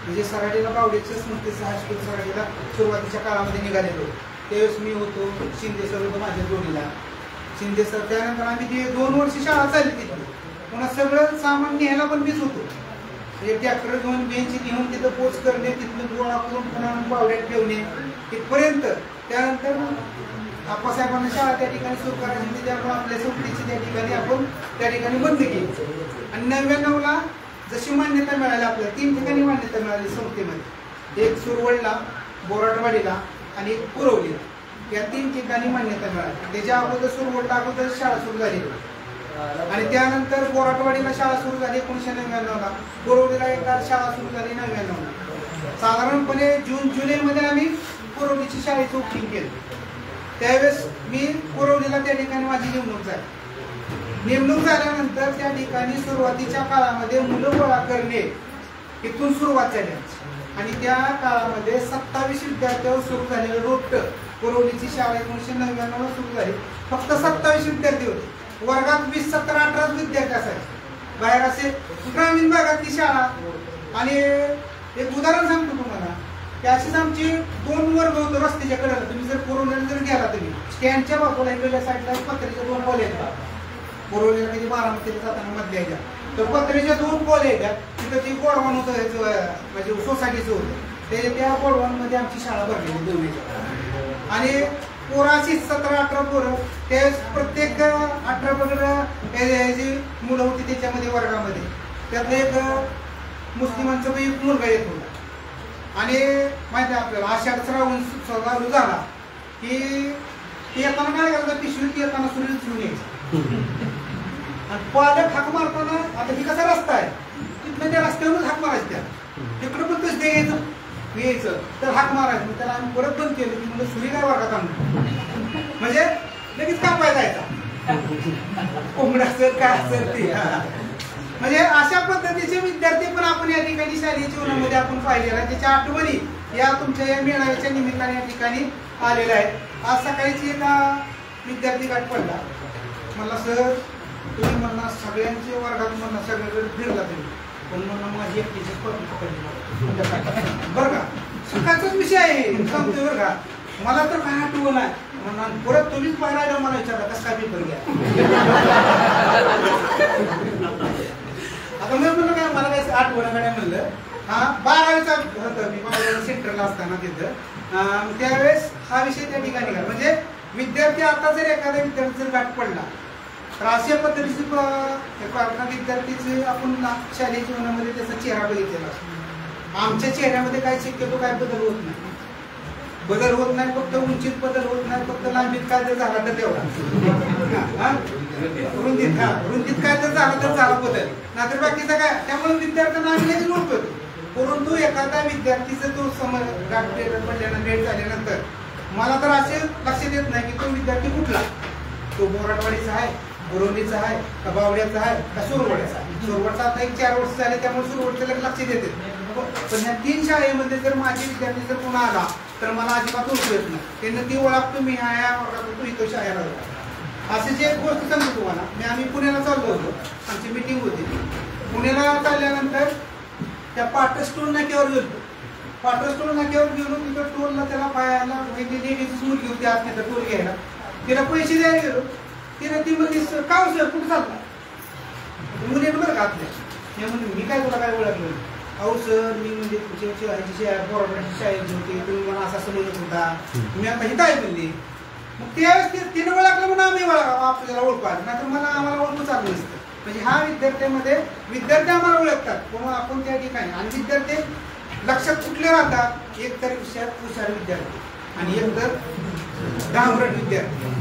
म्हणजे सराटीला बावडेच्या स्मृतीचं हायस्कूल सराटीला सुरुवातीच्या काळामध्ये निघालेलो. त्यावेळेस मी होतो, शिंदे सर होतो माझ्या जोडीला, शिंदे सर. त्यानंतर आम्ही ती 2 वर्ष शाळा चालली तिथली. पुन्हा सगळं सामान न्यायला पण मीच होतो. म्हणजे ट्रॅक्टर घेऊन बेंच घेऊन तिथं पोच करणे, तिथलं गोळा करून पुन्हा बावड्यात ठेवणे इथपर्यंत. त्यानंतर आप्पासाहेबांना शाळा त्या ठिकाणी सुरू करायची होती, त्यामुळे आपल्या सुट्टीची त्या ठिकाणी आपण त्या ठिकाणी बंद केली. आणि 99ला जशी मान्यता मिळाली आपल्याला 3 ठिकाणी मान्यता मिळाली संस्थेमध्ये, एक सुरवडला, बोराटवाडीला आणि एक पुरवलीला. या 3 ठिकाणी मान्यता मिळाली. त्याच्या अगोदर सुरवडला अगोदर शाळा सुरू झाली आणि त्यानंतर बोराटवाडीला शाळा सुरू झाली 1999ला, पुरवलीला एकदा शाळा सुरू झाली 99ला. साधारणपणे जून-जुलैमध्ये आम्ही पुरवलीची शाळेचं ओपनिंग केलं. त्यावेळेस मी पुरवलीला त्या ठिकाणी माझी नेमणूक झाली. नेमणूक झाल्यानंतर त्या ठिकाणी सुरुवातीच्या काळामध्ये मुलं गोळा करणे इथून सुरुवात झाली आणि त्या काळामध्ये 27 विद्यार्थ्यांवर सुरू झालेलं रोपटं पुरवलीची शाळा 1999ला सुरू झाली. फक्त 27 विद्यार्थी होते. वर्गात 20, 17, 18 विद्यार्थी असायचे. बाहेर असे ग्रामीण भागातली शाळा. आणि एक उदाहरण सांगतो तुम्हाला की अशीच आमची 2 वर्ग होतो रस्त्याच्या कडेला. तुम्ही जर पुरवलीला जर गेला तुम्ही स्टँडच्या बाजूला इकडल्या साईडला पत्र्याच्या 2 कॉल येतात. पुरवलीला कधी बारामतीला जाताना मधल्या यायच्या तर पत्र्याच्या 2 कॉल येतात. तिथं ती गोडवान होतं म्हणजे सोसायटीचं होतं. त्या गोडवानमध्ये आमची शाळा भरलेली 2 आणि पोराची 17-18 पोरं. ते प्रत्येक 18 वगैरे जी मुलं होती त्याच्यामध्ये वर्गामध्ये त्यातलं एक मुस्लिमांचा एक मुलगा येत होता. आणि माहिती आहे आपल्याला आषाढ श्रावण चालू झाला की येताना काय करायचं, पिशवीत येताना सुरू उचलून यायचं आणि पालक हाक मारताना. आता ही कसा रस्ता आहे तिथनं त्या रस्त्यावरच हाक मारायचं, त्या तिकडं पण तसं यायचं तर हाक मारायचं. त्याला आम्ही परत बंद केलं की म्हणजे सुरी काय वर्गात आणून म्हणजे लगेच कापाय जायचा कोंबडा असेल काय असेल ते. म्हणजे अशा पद्धतीचे विद्यार्थी पण आपण या ठिकाणी शालेय जीवनामध्ये आपण पाहिलेला आहे. त्याच्या आठवणी या तुमच्या या मेळाव्याच्या निमित्ताने या ठिकाणी आलेल्या आहेत. आज सकाळीच एका विद्यार्थी गाठ पडला. मला सर तुम्ही म्हणा सगळ्यांच्या वर्गात म्हणा सगळ्याकडे फिरला तुम्ही, पण म्हणा माझी एकटीची पकडली बरं का. सकाळचाच विषय आहे सांगतोय बरं का. मला तर काय आठवण नाही म्हणा. परत तुम्हीच पाहिला मला विचारला कसं काय पेपर घ्या. आता मी म्हणलं काय मला काय आठवण काय म्हणलं. 12वीचा होतं मी 12वी सेंटरला असताना तिथं. त्यावेळेस हा विषय त्या ठिकाणी घ्या. म्हणजे विद्यार्थी आता जर एखाद्या विद्यार्थी जर गाठ पडला तर अशा पद्धतीची विद्यार्थीचे आपण शालेय जीवनामध्ये त्याचा चेहरा बघितलेला असतो. आमच्या चेहऱ्यामध्ये काय शक्यतो काय बदल होत नाही. बदल होत नाही फक्त उंचीत बदल होत नाही, फक्त लांबीत काय जर झाला तर तेवढा. रुंदीत काय जर झाला तर झाला बदल, नाहीतर बाकीचा काय. त्यामुळे विद्यार्थ्यांना आम्ही लगेच ओळखतो. परंतु एखादा विद्यार्थीचा तो गाठ पडल्यानंतर भेट झाल्यानंतर मला तर असे लक्षात येत नाही की तो विद्यार्थी कुठला. तो बोराटवाडीचा आहे, बोरवलीचा आहे, का बावड्याचा आहे, का सुरवड्याचा आहे. सुरवडचा आता एक 4 वर्ष झाले त्यामुळे सुरवडच्या लक्षात येते. पण ह्या 3 शाळेमध्ये जर माझे विद्यार्थी जर कोणा आला तर मला अजिबात ओळखू येत नाही. त्यांना ती ओळखतो मी ह्या वर्गात तू इथं शाळेला जातो. अशी एक गोष्ट सांगतो तुम्हाला. आम्ही पुण्याला चाललो होतो, आमची मीटिंग होती. पुण्याला चालल्यानंतर त्या पाटस टोल नाक्यावर गेलो. पाटस टोल नाक्यावर गेलो, तिथं टोलला त्याला पायाला लेडीज मुलगी होती आज तिथं टोल घ्यायला. तिला पैसे द्यायला गेलो. तिला ती म्हणजे का सर कुठं चालला मुली बरं का आपल्या. मी काय तुला काय ओळखलं. अहो सर मी म्हणजे तुमच्या गव्हर्नमेंट शाळेत होते, तुम्ही मला असं म्हणत होता, मी आता हिता आहे म्हणली. मग त्यावेळेस तिने ओळखलं म्हणून आम्ही आपल्याला ओळखू आलं, नाही तर मला आम्हाला ओळखू चालू नसतं. म्हणजे हा विद्यार्थ्यामध्ये विद्यार्थी आम्हाला ओळखतात म्हणून आपण त्या ठिकाणी. आणि विद्यार्थी लक्षात कुठले राहतात, एक तर विषयात हुशार विद्यार्थी आणि एक तर डांबरट विद्यार्थी.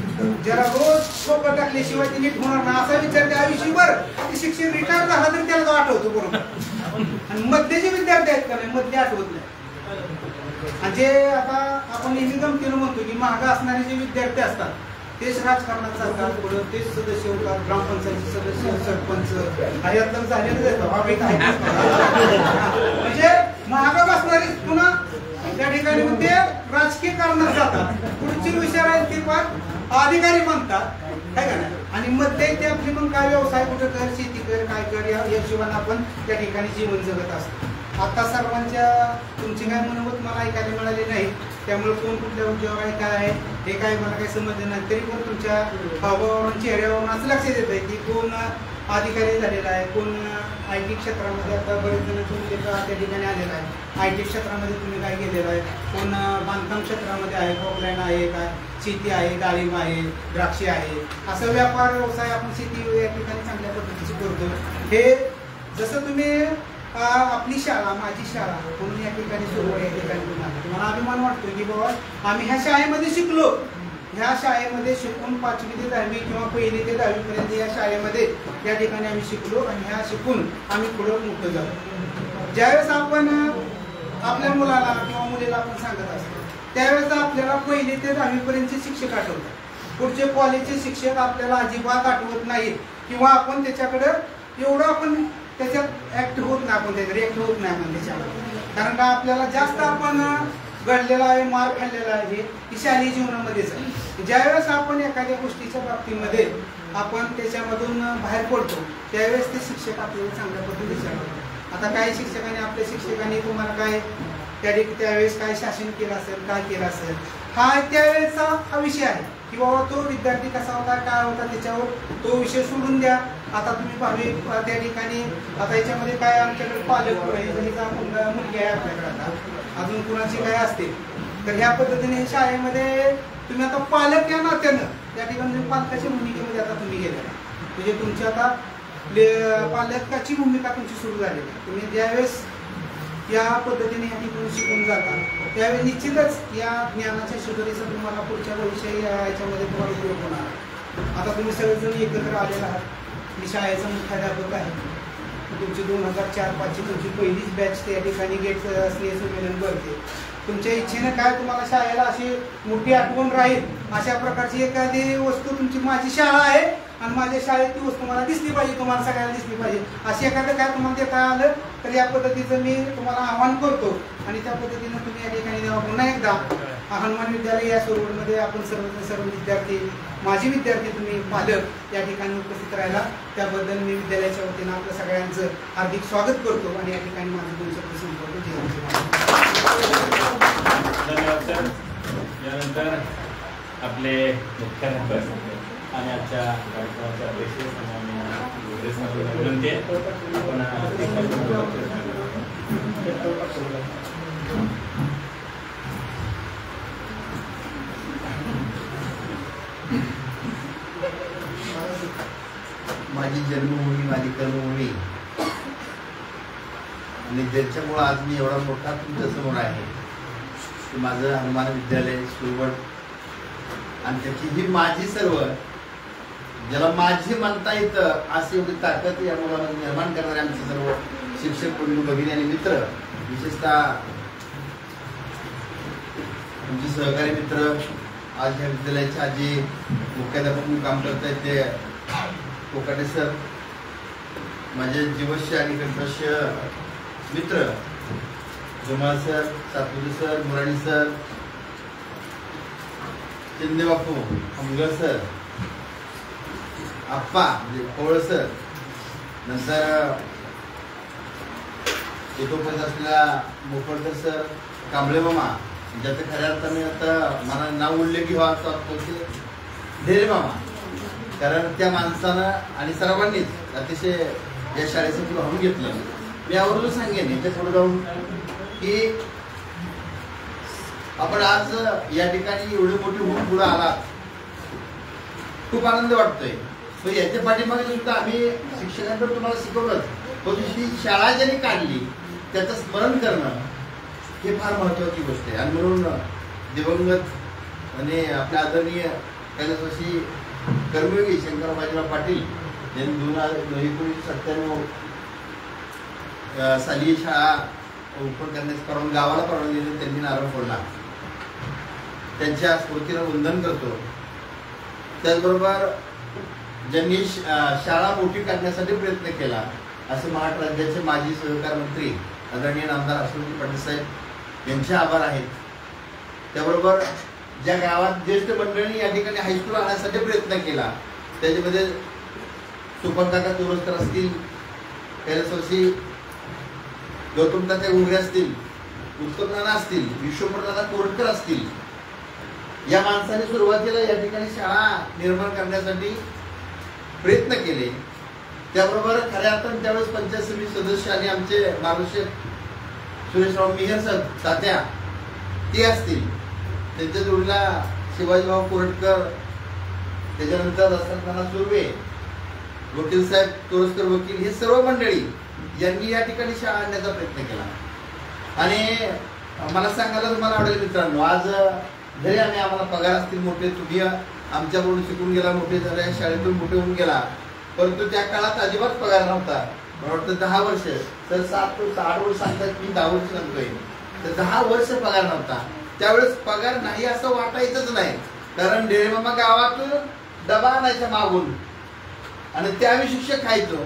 ज्याला रोज सोपं टाकल्याशिवाय ते नीट होणार नाही असा विद्यार्थी आयुष्यभर ते शिक्षक रिटायर झाला तरी त्याला तो आठवतो बरोबर. आणि मध्यचे विद्यार्थी आहेत का नाही, मध्ये आठवत नाही. आणि जे आता आपण नेहमी गमतीनं म्हणतो की महाग असणारे जे विद्यार्थी असतात तेच राजकारणात जातात, पुढे तेच सदस्य होतात, ग्रामपंचायतचे सदस्य, सरपंच यातलं झालेलं म्हणजे महाग असणारे पुन्हा त्या ठिकाणी ते राजकीय कारणात जातात. पुढचे विचार आहेत ते फार अधिकारी म्हणतात काय का नाही. आणि मध्ये ते आपली मग काय व्यवसाय कुठं कर, शेती कर, काय कर, या हिशोबाने आपण त्या ठिकाणी जीवन जगत असतो. आता सर्वांच्या तुमची काय मनोगत मला ऐकायला मिळाले नाही, त्यामुळे कोण कुठल्या उद्योग आहे काय आहे हे काय मला काही समजलं नाही. तरी पण तुमच्या हावभावावरून चेहऱ्यावरून असं लक्षात येत आहे की कोण अधिकारी झालेला आहे, कोण IT क्षेत्रामध्ये. आता बरेच जण तुम्ही त्या ठिकाणी आलेला आहे, IT क्षेत्रामध्ये तुम्ही काय केलेलं आहे, कोण बांधकाम क्षेत्रामध्ये आहे, ऑफलाईन आहे, काय शेती आहे, डाळिंब आहे, द्राक्षे आहे, असं व्यापार व्यवसाय आपण शेती या ठिकाणी चांगल्या पद्धतीची करतो. हे जसं तुम्ही आपली शाळा माझी शाळा म्हणून या ठिकाणी सुरू या ठिकाणी तुम्हाला अभिमान वाटतो की बाबा आम्ही ह्या शाळेमध्ये शिकलो. ह्या शाळेमध्ये शिकून 5वी ते 10वी किंवा 1ली ते 10वी पर्यंत या शाळेमध्ये या ठिकाणी आम्ही शिकलो आणि ह्या शिकून आम्ही पुढं मोठं झालो. ज्यावेळेस आपण आपल्या मुलाला किंवा मुलीला आपण सांगत असतो त्यावेळेस आपल्याला 1ली ते 10वी पर्यंतचे शिक्षक आठवतात. पुढचे कॉलेजचे शिक्षक आपल्याला अजिबात आठवत नाहीत किंवा आपण त्याच्याकडं एवढं आपण त्याच्यात ऍक्ट होत नाही, आपण त्याच्यात रिॲक्ट होत नाही आपण त्याच्यावर. कारण का आपल्याला जास्त आपण घडलेला आहे, मार खाल्लेला आहे ही शालेय जीवनामध्येच आहे. ज्यावेळेस आपण एखाद्या गोष्टीच्या बाबतीमध्ये आपण त्याच्यामधून बाहेर पडतो त्यावेळेस ते शिक्षक आपल्याला चांगल्या पद्धतीने सांगतात. आता काही शिक्षकांनी आपल्या शिक्षकांनी तुम्हाला काय त्यावेळेस काय शासन केलं असेल, काय केलं असेल, हा त्यावेळेचा हा विषय आहे की बाबा तो विद्यार्थी कसा होता, काय होता, त्याच्यावर तो विषय सोडून द्या. आता तुम्ही पाहावे त्या ठिकाणी आता याच्यामध्ये काय आमच्याकडे पालक मुलगी आहे आपल्याकडे, आता अजून कुणाची काय असते तर ह्या पद्धतीने शाळेमध्ये तुम्ही आता पालक या नात्यानं त्या ठिकाणी पालकाच्या भूमिकेमध्ये आता तुम्ही गेले म्हणजे तुमची आता पालकाची भूमिका तुमची सुरू झालेली आहे. तुम्ही ज्यावेळेस या पद्धतीने या ठिकाणी शिकून जाता त्यावेळी निश्चितच या ज्ञानाच्या शिदोरीचा तुम्हाला पुढच्या भविष्य याच्यामध्ये तुम्हाला उपयोग होणार. आता तुम्ही सगळेजण एकत्र आलेला आहात. मी शाळेचा मुख्याध्यापक आहे. तुमची 2004-05ची तुमची पहिलीच बॅच त्या ठिकाणी गेट स्नेह संमेलन भरते. तुमच्या इच्छेनं काय तुम्हाला शाळेला अशी मोठी आठवण राहील अशा प्रकारची एखादी वस्तू तुमची माझी शाळा आहे आणि माझ्या शाळेत ती वस्तू मला दिसली पाहिजे, तुम्हाला सगळ्यांना दिसली पाहिजे अशी एखादं काय तुम्हाला देता आलं तर या पद्धतीचं मी तुम्हाला आवाहन करतो आणि त्या पद्धतीनं तुम्ही या ठिकाणी पुन्हा एकदा हनुमान विद्यालय या सरोवरमध्ये आपण सर्व विद्यार्थी माझे विद्यार्थी तुम्ही पालक या ठिकाणी उपस्थित राहिला त्याबद्दल मी विद्यालयाच्या वतीनं आपल्या सगळ्यांचं हार्दिक स्वागत करतो आणि या ठिकाणी माझं 2 शब्द संपवतो. धन्यवाद सर. यानंतर आपले मुख्याध्यापक आणि आजच्या कार्यक्रमाच्या अध्यक्ष विनंती माझी जन्मभूमी माझी कर्मभूमी आणि ज्यांच्यामुळं आज मी एवढा मोठा तुमच्या समोर आहे की माझं हनुमान विद्यालय सुरवट आणि त्याची ही माझी सर्व ज्याला माझी म्हणता येतं अशी एवढी ताकद या मुलामध्ये निर्माण करणारे आमचे सर्व शिक्षक बंधू भगिनी आणि मित्र विशेषतः आमचे सहकारी मित्र आज ह्या विद्यालयाचे आजी मुख्याध्यापक म्हणून काम करत आहेत ते कोकाटे सर माझे जीवश्य आणि कर्तव्य मित्र Dhumal sir, Satpute sir, Murani sir, Shinde Bapu, Amgar sir, Appa म्हणजे कोवळ सर, नंतर एकोपत असलेला मोपळकर सर, कांबळे मामा, ज्याचं खऱ्या अर्थाने आता मला नाव उल्लेख व्हावा ढेरे मामा, कारण त्या माणसानं आणि सर्वांनीच अतिशय या शाळेसाठी वाहून घेतलं. मी आवर्जून सांगेन याच्या पुढे जाऊन की आपण आज या ठिकाणी एवढी मोठी होऊन पुढे आलात, खूप आनंद वाटतोय. तो याच्या पाठीमागे सुद्धा आम्ही शिक्षकांकडे तुम्हाला शिकवलं, पण ही शाळा ज्यांनी काढली त्याचं स्मरण करणं हे फार महत्वाची गोष्ट आहे. आणि म्हणून दिवंगत आणि आपल्या आदरणीय कैलासवासी कर्मयोगी शंकर बाजीराव पाटील यांनी 1997 साली शाळा ओपन करण्यास परवानगी, गावाला परवानगी दिली, त्यांनी नारळ फोडला. त्यांच्या स्मृतीला वंदन करतो. त्याचबरोबर ज्यांनी शाळा मोठी करण्यासाठी प्रयत्न केला असे महाराष्ट्र राज्याचे माजी सहकार मंत्री आदरणीय आमदार अशोक पाटील साहेब यांचे आभार आहेत. त्याबरोबर ज्या गावात ज्येष्ठ मंडळींनी या ठिकाणी हायस्कूल आणण्यासाठी प्रयत्न केला, त्याच्यामध्ये सुपंकाका तोरसकर असतील, कैलासवासी गौतम तात्या घुगरे असतील, उत्तम नाना असतील, विश्वप्रदादा कोरटकर असतील, या माणसाने सुरुवातीला या ठिकाणी शाळा निर्माण करण्यासाठी प्रयत्न केले. त्याबरोबर खऱ्या अर्थाने त्यावेळेस पंचायत समिती सदस्य आणि आमचे मार्गदर्शक सुरेशराव मिहर सर तात्या ते असतील, त्यांच्या जोडीला शिवाजीभाऊ कोरटकर, त्याच्यानंतर रसनाना सुर्वे, वकील साहेब तोरसकर वकील, हे सर्व मंडळी यांनी या ठिकाणी शाळा आणण्याचा प्रयत्न केला. आणि मला सांगायला तुम्हाला आवडेल मित्रांनो, आज जरी आम्हाला पगार असतील मोठे, तुम्ही आमच्याकडून शिकून गेला, मोठे झाले, शाळेतून मोठे होऊन गेला, परंतु त्या काळात अजिबात पगार नव्हता. मला वाटतं 10 वर्ष, तर 7 ते 8 वर्ष सांगतात, मी 10 वर्ष सांगतोय, तर 10 वर्ष पगार नव्हता. त्यावेळेस पगार नाही असं वाटायचंच नाही, कारण ढेरेमामा गावातून डबा आणायचा मागून आणि त्यावेळी शिक्षक खायचो.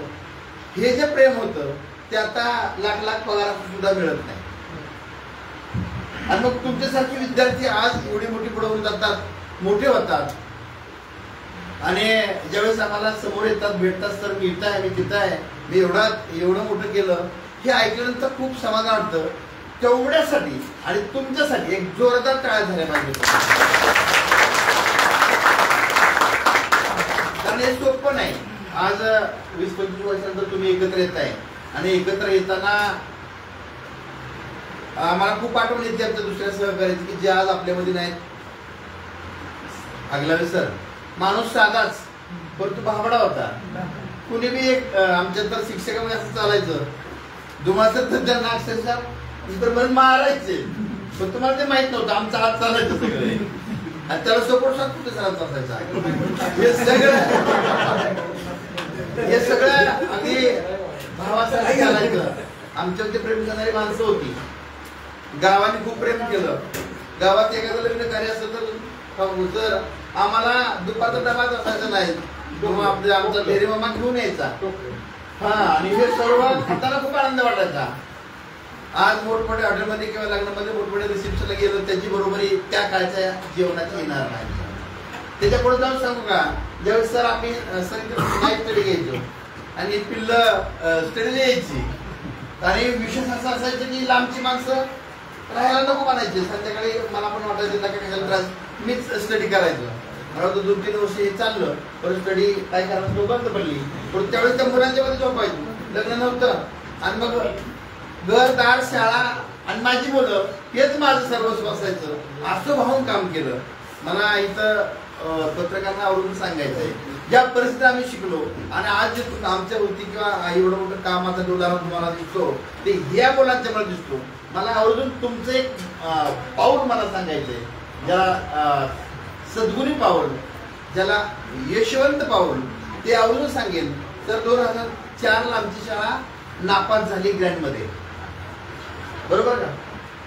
हे जे प्रेम होतं ते आता लाख लाख पगार सुद्धा मिळत नाही. आणि मग तुमच्यासारखे विद्यार्थी आज एवढी मोठी पुढे होऊन जातात, मोठे होतात, आणि ज्यावेळेस आम्हाला समोर येतात, भेटतात, सर मी इथं आहे, मी तिथं आहे, मी एवढं मोठं केलं, हे ऐकल्यानंतर खूप समाधान वाटतं. तेवढ्यासाठी आणि तुमच्यासाठी एक जोरदार टाळ्या झाल्या पाहिजे, कारण हे सोपं नाही. आज 20-25 वर्षानंतर तुम्ही एकत्र येत आहे आणि एकत्र येताना आम्हाला खूप आठवण येते आमच्या दुसऱ्या सहकार्याची की जे आज आपल्यामध्ये नाहीत. आगलावे सर माणूस साधाच, परंतु भाबडा होता. कुणी बी एक आमच्या तर शिक्षकांमध्ये असं चालायचं, धुमाचं तर त्यांना अक्षरशः म्हणून मारायचे, पण तुम्हाला ते माहित नव्हतं, आमचा हात चालायचं सगळे, आणि त्याला सपोर्ट कुठे सराव असायचा. हे सगळं अगदी भावासाठी चालायचं. आमच्यावरती प्रेम करणारी माणसं होती, गावाने खूप प्रेम केलं. गावात एखादं लग्न कार्य असतं तर आम्हाला दुपारचा डबाच असायचा नाही, आपल्या आमचा ढेरेमामा घेऊन यायचा. हा, आणि हे सर्व खाताना खूप आनंद वाटायचा. आज मोठमोठ्या हॉटेलमध्ये किंवा लग्नामध्ये मोठमोठ्या रिसेप्शनला गेलो, त्याची बरोबरी त्या काळच्या जीवनाची येणार नाही. त्याच्या पुढे जाऊन सांगू का, ज्यावेळेस सर आम्ही नाईट स्टडी घ्यायचो आणि पिल्लं स्टडीला यायची, आणि विशेष असं असायचं की लांबची माणसं राहायला नको म्हणायचे. संध्याकाळी मला पण वाटायचं नका कशाला त्रास, मीच स्टडी करायचो. मला वाटतं 2-3 वर्ष हे चाललं, पण स्टडी काय करायला तो बंद पडली. पण त्यावेळेस त्या मुलांच्या मध्ये झोपायचो, लग्न नव्हतं, आणि मग घरदार, शाळा आणि माझी मुलं हेच माझं सर्वस्व असायचं. असं भावून काम केलं. मला इथं पत्रकारांना आवडून सांगायचंय, ज्या परिस्थितीत आम्ही शिकलो आणि आज जे आमच्या होती किंवा एवढं मोठं कामाचा उदाहरण तुम्हाला दिसतो, ते ह्या मुलांच्या मला दिसतो. मला आवडून तुमचं एक पाऊल मला सांगायचंय, ज्याला सद्गुणी पाऊल, ज्याला यशवंत पाऊल, ते आवडून सांगेन. तर 2004ला आमची शाळा नापास झाली ग्रँडमध्ये, बरोबर का,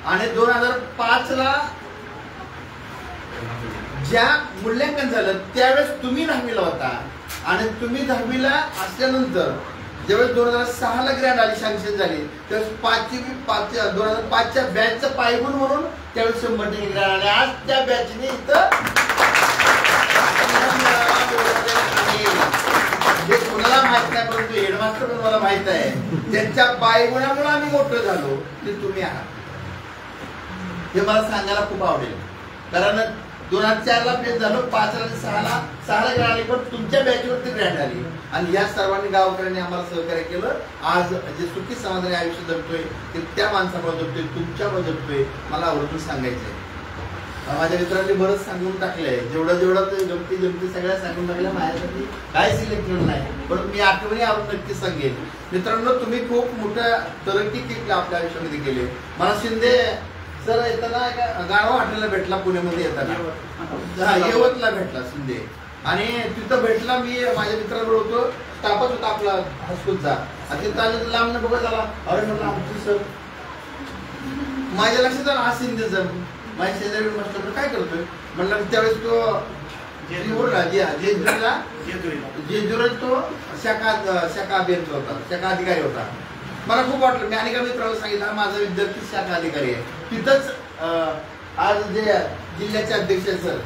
आणि 2005ला ज्या मूल्यांकन झालं त्यावेळेस तुम्ही 10वीला होता, आणि तुम्ही 10वीला असल्यानंतर ज्यावेळेस 2006ला ग्रँड आली सँक्शन झाली त्यावेळेस 2005च्या बॅचचं पायगुण म्हणून त्यावेळेस 100% ग्रँड आले. आज त्या बॅचने इथं हे कोणाला माहित नाही परंतु हेडमास्टर पण मला माहित आहे त्यांच्या पायगुणामुळे आम्ही मोठं झालो ते तुम्ही आहात हे मला सांगायला खूप आवडेल. कारण 2004ला फेल झालो, 5ला आणि 6ला ग्रँड आली पण तुमच्या बॅचवरती ग्रँड आली आणि या सर्वांनी गावकऱ्यांनी आम्हाला सहकार्य केलं. आज जे सुखी समाधानी आयुष्य जगतोय ते त्या माणसामुळे जगतोय, तुमच्यामुळे जगतोय. मला आवडून सांगायचंय. माझ्या मित्रांनी बरंच सांगून टाकलंय, जेवढं ते जमती सगळ्या सांगून टाकल्या. माझ्यासाठी काय सिलेक्टेड नाही पण मी आठवणी आवडून नक्की सांगेन. मित्रांनो तुम्ही खूप मोठ्या तरक्की केली आपल्या आयुष्यामध्ये केली. मला शिंदे सर येताना गाढवा हॉटेलला भेटला पुण्यामध्ये येताना, यवतला भेटला शिंदे आणि तिथं भेटला. मी माझ्या मित्राबरोबर होतो, स्टाफच होता आपला हायस्कूलचा. तिथं आले लांब बघत आला, अरे म्हटलं आमची सर. माझ्या लक्षात आलं हा शिंदे सर. माझ्या शेजारी मास्टर काय करतोय म्हटलं. त्यावेळेस तो जेजुरीला तो शाखा अभियंता होता, शाखा अधिकारी होता. मला खूप वाटलं. मी अनेक मित्रांना सांगितलं माझा विद्यार्थी शाखा अधिकारी आहे. तिथंच आज जे जिल्ह्याचे अध्यक्ष सर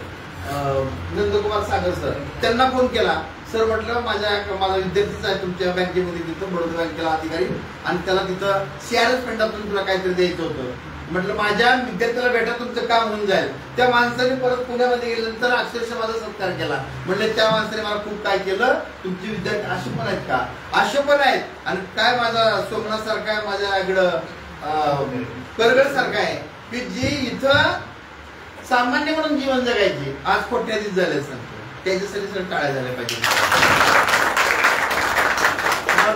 नंदकुमार सागर सर त्यांना फोन केला. सर म्हटलं माझा विद्यार्थीच आहे तुमच्या बँकेमध्ये तिथं बडोदा बँकेला अधिकारी आणि त्याला तिथं CRS फंडातून तुला काहीतरी द्यायचं होतं. म्हटलं माझ्या विद्यार्थ्याला भेटा तुमचं काम होऊन जाईल. त्या माणसाने परत पुण्यामध्ये गेल्यानंतर अक्षरशः माझा सत्कार केला. म्हटलं त्या माणसाने मला खूप काय केलं. तुमचे विद्यार्थी असे पण आहेत का? असे पण आहेत. आणि काय माझा सोमनाथ सारखा आहे, माझ्या इकडं करगड सारखा आहे की जी इथं सामान्य म्हणून जीवन जगायची आज कोट्याधीश झाले सांगतो. त्याच्यासाठी सर टाळ्या झाल्या पाहिजे.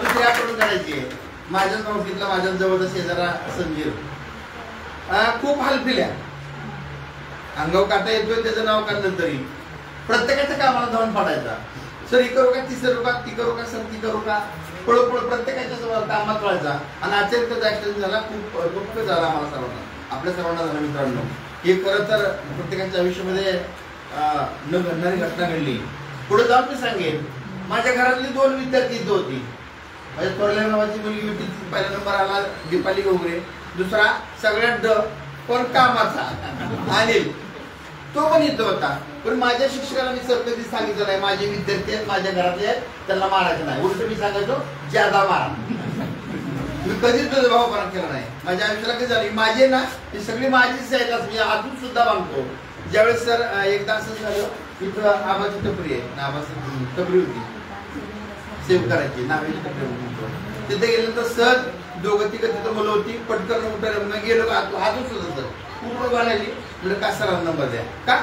दुसरी आठवण करायची. माझ्या नोकरीतला माझ्या जवळचा शेजारा संजीव खूप हलपिल्या, अंगाव काटा येतोय त्याचं नाव काढलं तरी प्रत्येकाच्या कामाला धावून पडायचा. सर ही करू का, ती करू का, ती करू का, सर ती करू का, पळो प्रत्येकाच्या कामात पळायचा. आणि अचानक त्याचा ऍक्सिडेंट झाला. खूप दुःख झालं आम्हाला सर्वांना, आपल्या सर्वांना झालं. मित्रांनो हे खरं तर प्रत्येकाच्या आयुष्यामध्ये न घडणारी घटना घडली. पुढे जाऊन मी सांगेन माझ्या घरातली 2 विद्यार्थी इथं होती. माझ्या थोरल्या नावाची मुलगी होती, पहिला नंबर आला दीपाली गोगरे. दुसरा सगळ्यात पण कामाचा अनिल, तो पण इथं होता. पण माझ्या शिक्षकाला मी सर कधी सांगितलं नाही माझे विद्यार्थी आहेत माझ्या घरातले आहेत त्यांना मारायचं नाही. उलट मी सांगायचो ज्यादा मारा. मी कधीच भावपणा केला नाही. माझ्या आयुष्याला कधी झाली माझे ना ही सगळी माझीच आहेत असं मी अजून सुद्धा मानतो. ज्यावेळेस सर एकदा असं झालं इथं आबाची टपरी आहे, आबाची टपरी होती सेव्ह करायची नावाची टपरी होती. तिथे गेल्यानंतर सर दोघं तिघं तिथं मुलं होती. पटकन उठायला गेलो अजून सुद्धा सर पूर्ण बनायली. म्हणजे का सरांना नंबर द्या का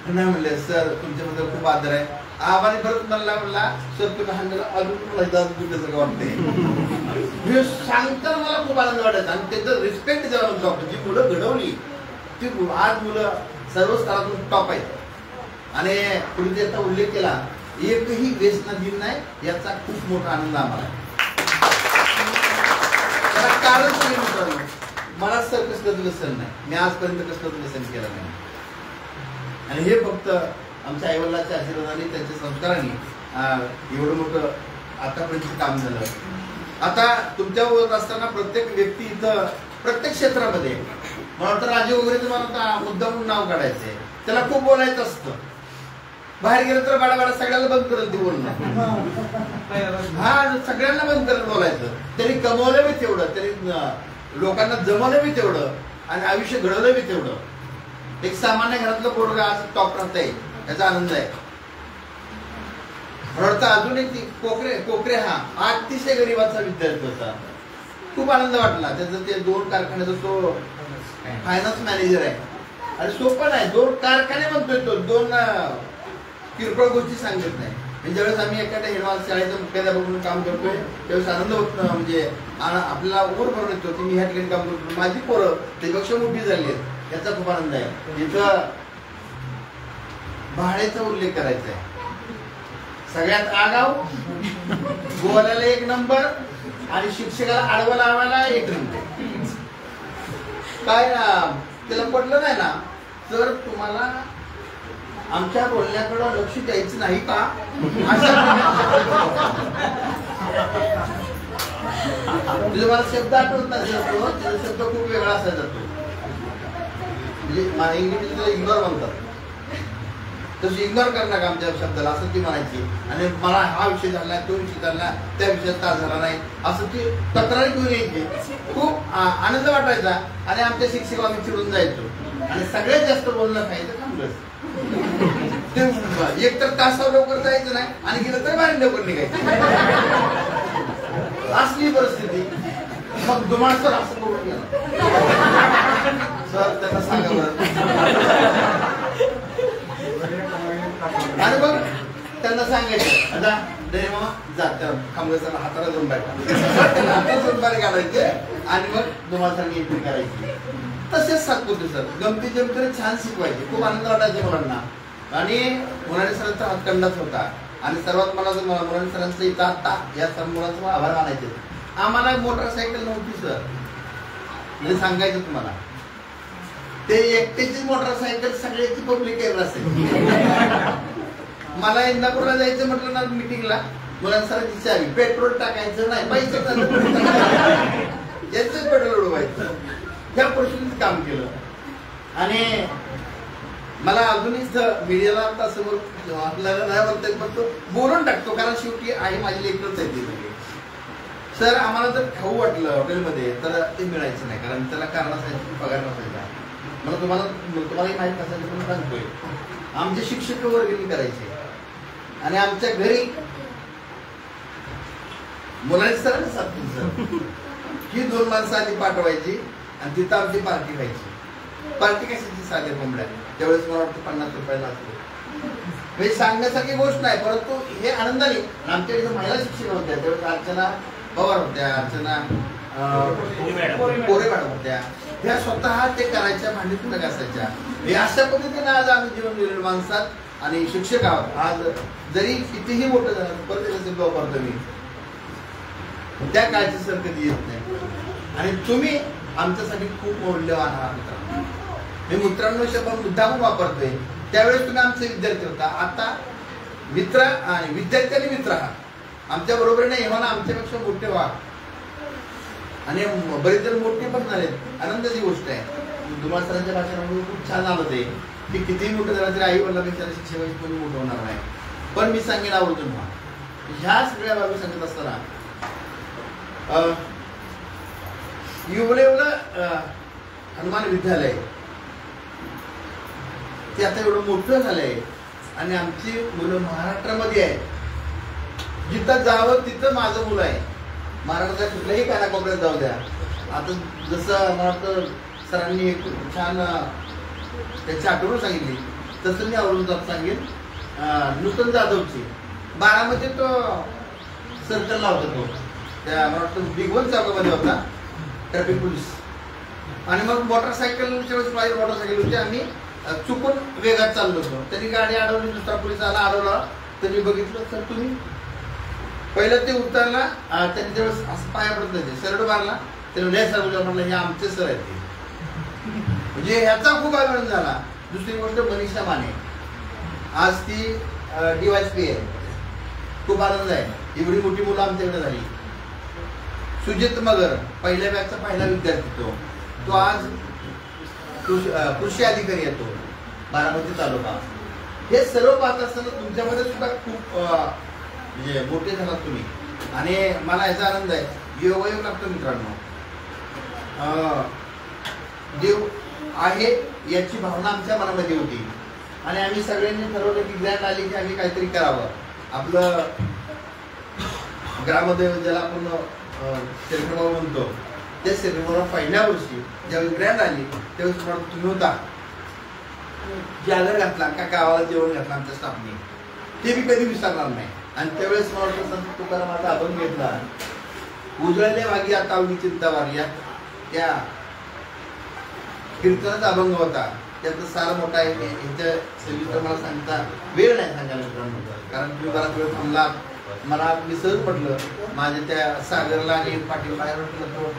नाही म्हणले सर तुमच्याबद्दल खूप आदर आहे. आबाने परत म्हणला सर तुम्ही हाणलेला अजून वाटते सांगताना मला खूप आनंद वाटायचा. आणि त्याचं रिस्पेक्ट द्यावा लागतो. जी मुलं घडवली ती आज मुलं सर्व स्तरातून टॉप आहेत. आणि पुढे त्याचा उल्लेख केला एकही व्यसनाधीन नाही याचा खूप मोठा आनंद आम्हाला. कारण मित्रांनो मला सर कसलंच व्यसन नाही, मी आजपर्यंत कसलंच व्यसन केलं नाही. आणि हे फक्त आमच्या आईवडिलांच्या आशीर्वादाने त्यांच्या संस्काराने एवढं मोठं आतापर्यंत काम झालं. आता तुमच्यावर असताना प्रत्येक व्यक्ती इथं प्रत्येक क्षेत्रामध्ये मला वाटतं राजीव वगैरे मला मुद्दामून नाव काढायचंय. त्याला खूप बोलायचं असतं. बाहेर गेलं तर बाळा सगळ्याला बंद करत ते बोलणं. हा सगळ्यांना बंद करत बोलायचं. त्यांनी कमवलं बी तेवढं, त्यांनी लोकांना जमवलं बी तेवढं आणि आयुष्य घडवलं बी तेवढं. एक सामान्य घरातलं पोरगा आज टॉप राहत आहे याचा आनंद आहे. मला वाटतं अजून एक कोकरे हा अतिशय गरीबाचा विद्यार्थी होता. खूप आनंद वाटला. त्याचं ते 2 कारखान्याचा तो फायनान्स मॅनेजर आहे. आणि सोपं नाही 2 कारखाने म्हणतोय तो, 2 किरकोळ गोष्टी सांगत नाही. ज्यावेळेस आम्ही एखाद्या हेडमास्टर शाळेचं मुख्याध्यापक म्हणून काम करतोय त्यावेळेस आनंद होत म्हणजे आपल्याला ऊर भरून येतो की मी ह्या ठिकाणी काम करतो. माझी पोरं त्यापेक्षा मोठी झाली आहेत याचा खूप आनंद आहे. इथं भाड्याचा उल्लेख करायचा आहे. सगळ्यात आगाव, बोलायला 1 नंबर आणि शिक्षकाला आडवं लावायला 1 नंबर. काय त्याला पटलं नाही ना तर तुम्हाला आमच्या बोलण्याकडे लक्ष द्यायचं नाही का मला शब्द आठवत नाही जातो, त्याचा शब्द खूप वेगळा असायचा जातो. म्हणजे इंग्लिशला इग्नोर म्हणतात, तसं इग्नोर कर नका आमच्या शब्दाला, असं ती म्हणायची. आणि मला हा विषय झाला, तो विषय झाला, त्या विषयात तास झाला नाही, असं ती तक्रारी घेऊन यायची. खूप आनंद वाटायचा. आणि आमच्या शिक्षक आम्ही चिडून जायचो. आणि सगळ्यात जास्त बोलणं खायचं थांबलंच. ते एक तर तासावर लवकर जायचं नाही, आणि गेलं तर बाहेर लवकर निघायचं. असली परिस्थिती. मग दुमाळ सर असं करून गेलं, सर त्यांना सांगा बरं. आणि मग त्यांना सांगायचं, आता नाही मामा जात खांबळेसर हाताला जाऊन बाहेर हाताला जाऊन बाहेर काढायचे. आणि मग तुम्हाला एंट्री करायची. तसेच सातपुते सर गमती जमतीने छान शिकवायचे. खूप आनंद वाटायचा मुलांना. आणि मुलांनी सरांचा हातखंडाच होता. आणि सर्वात मला मुलांनी सरांचं इथं आता या सर्व मुलांचा आभार मानायचे. आम्हाला मोटरसायकल नव्हती सर, म्हणजे सांगायचं तुम्हाला, ते एकट्याची मोटरसायकल सगळ्याची पब्लिक एअर असेल. मला इंदापूरला जायचं म्हटलं ना मिटिंगला, मुलांना सरांची चावी, पेट्रोल टाकायचं नाही, पैसे याच पेट्रोल उडवायचं. त्या परिस्थितीत काम केलं. आणि मला अजूनही मीडियाला आता समोर आपल्याला नाही म्हणता येत, पण तो बोलून टाकतो, कारण शेवटी आई माझी लेकरच आहे ती. सर आम्हाला जर खाऊ वाटलं हॉटेलमध्ये तर ते मिळायचं नाही, कारण त्याला कारण असायचं, पगार नसायचा. मला तुम्हालाही माहीत असायचं, पण सांगतोय आमचे शिक्षक वर्गणी करायचे. आणि आमच्या घरी मुलांनी सर सर ही 2 माणसं आधी पाठवायची आणि तिथं आमची पार्टी व्हायची. पार्टी कशाची? साध्या कोंबड्या. त्यावेळेस मला वाटतं 50 रुपयाला असतो. म्हणजे सांगण्यासारखी गोष्ट नाही, परंतु हे आनंदाने. आमच्या इथं महिला शिक्षक होत्या, त्यावेळेस अर्चना पवार होत्या, अर्चना कोरे मॅडम होत्या. ह्या स्वतः ते करायच्या, भांडीतून घासायच्या. हे अशा पद्धतीने आज आम्ही जीवन दिलेलं माणसात. आणि शिक्षक आहोत. आज जरी कितीही मोठं झालं परत वापरतो मी, त्या काळची सर कधी येत नाही. आणि तुम्ही आमच्यासाठी खूप मौल्यवान आहात मित्रांनो. मी मित्रांनो शब्द मुद्दाम वापरतोय. त्यावेळेस तुम्ही आमचे विद्यार्थी होता, आता मित्र आणि विद्यार्थी मित्र आहात. आमच्या बरोबरीने एव्हा आमच्यापेक्षा मोठे व्हा. आणि बरेच जण मोठे पण झालेत, आनंदाची गोष्ट आहे. तुम्हाला सरांच्या भाषणामध्ये खूप छान आलं ते की कितीही मोठं झालं तरी आई वडिलांपेक्षा शिक्षकाची कोणी मोठं होणार नाही. पण मी सांगेन आवर्जून व्हा. ह्या सगळ्या बाबी सांगत असताना एवढं हनुमान विद्यालय ते आता एवढं मोठं झालंय. आणि आमची मुलं महाराष्ट्रामध्ये आहेत. जिथं जावं तिथं माझं मुलं आहे. महाराष्ट्राच्या कुठल्याही कानाकोपऱ्यात जाऊ द्या. आता जसं मला वाटतं सरांनी एक छान त्याची आठवण सांगितली, तसं मी आवडून सांगेन. नूतन जाधवची 12मध्ये तो सर्कलला होता. तो त्या मला वाटतं बिग 1 चौकामध्ये होता, ट्रॅफिक पोलीस. आणि मग मोटरसायकलच्या वेळेस माझी मोटरसायकल होती. आम्ही चुकून वेगात चाललो होतो. त्यांनी गाडी अडवली, दुसरा पोलीस आला, अडवला. त्यांनी बघितलं, सर तुम्ही. पहिलं ते उतरला, त्यांनी त्यावेळेस असं पाया पडत नाही, सरळ मारला. त्याने नाही सर म्हटलं हे आमचे सर आहेत ते. म्हणजे ह्याचा खूप आनंद झाला. दुसरी गोष्ट मनीषा माने, आज ती DYSP आहे. खूप आनंद आहे. एवढी मोठी मुलं आमच्याकडे झाली. सुजित मगर पहिल्या बॅचचा पहिला विद्यार्थी, तो आज कृषी अधिकारी येतो, बारामती तालुका. हे सर्व पाहत असताना तुमच्यामध्ये सुद्धा खूप म्हणजे मोठे झालात तुम्ही. आणि मला याचा आनंद आहे. योगायोग लागतो मित्रांनो. देव आहे याची भावना आमच्या मनामध्ये होती. आणि आम्ही सगळ्यांनी ठरवलं की ग्रँड आली की आम्ही काहीतरी करावं. आपलं ग्रामदेव ज्याला आपण सेलिब्रेट म्हणतो, त्या सेलिब्रेट पहिल्या वर्षी ज्यावेळी ग्रँड आली त्यावेळेस तुम्ही होता. जागर घातला का गावाला जेवण घातलं आमच्या स्टाफने, ते मी कधी विसरणार नाही. आणि त्यावेळेस मला वाटतं संत तुकारामाचा अभंग घेतला, उजळल्या मागे आता अवघी चिंतावार, या त्या कीर्तनाचा अभंग होता. त्याचं सार मोठा आहे. ह्याच्या सविस्तर मला सांगता वेळ नाही सांगायला मित्रांनो, कारण तुम्ही बराच वेळ थांबला. मला मी सहज म्हटलं, माझ्या त्या सागरला आणि पाटील बाहेर म्हटलं तो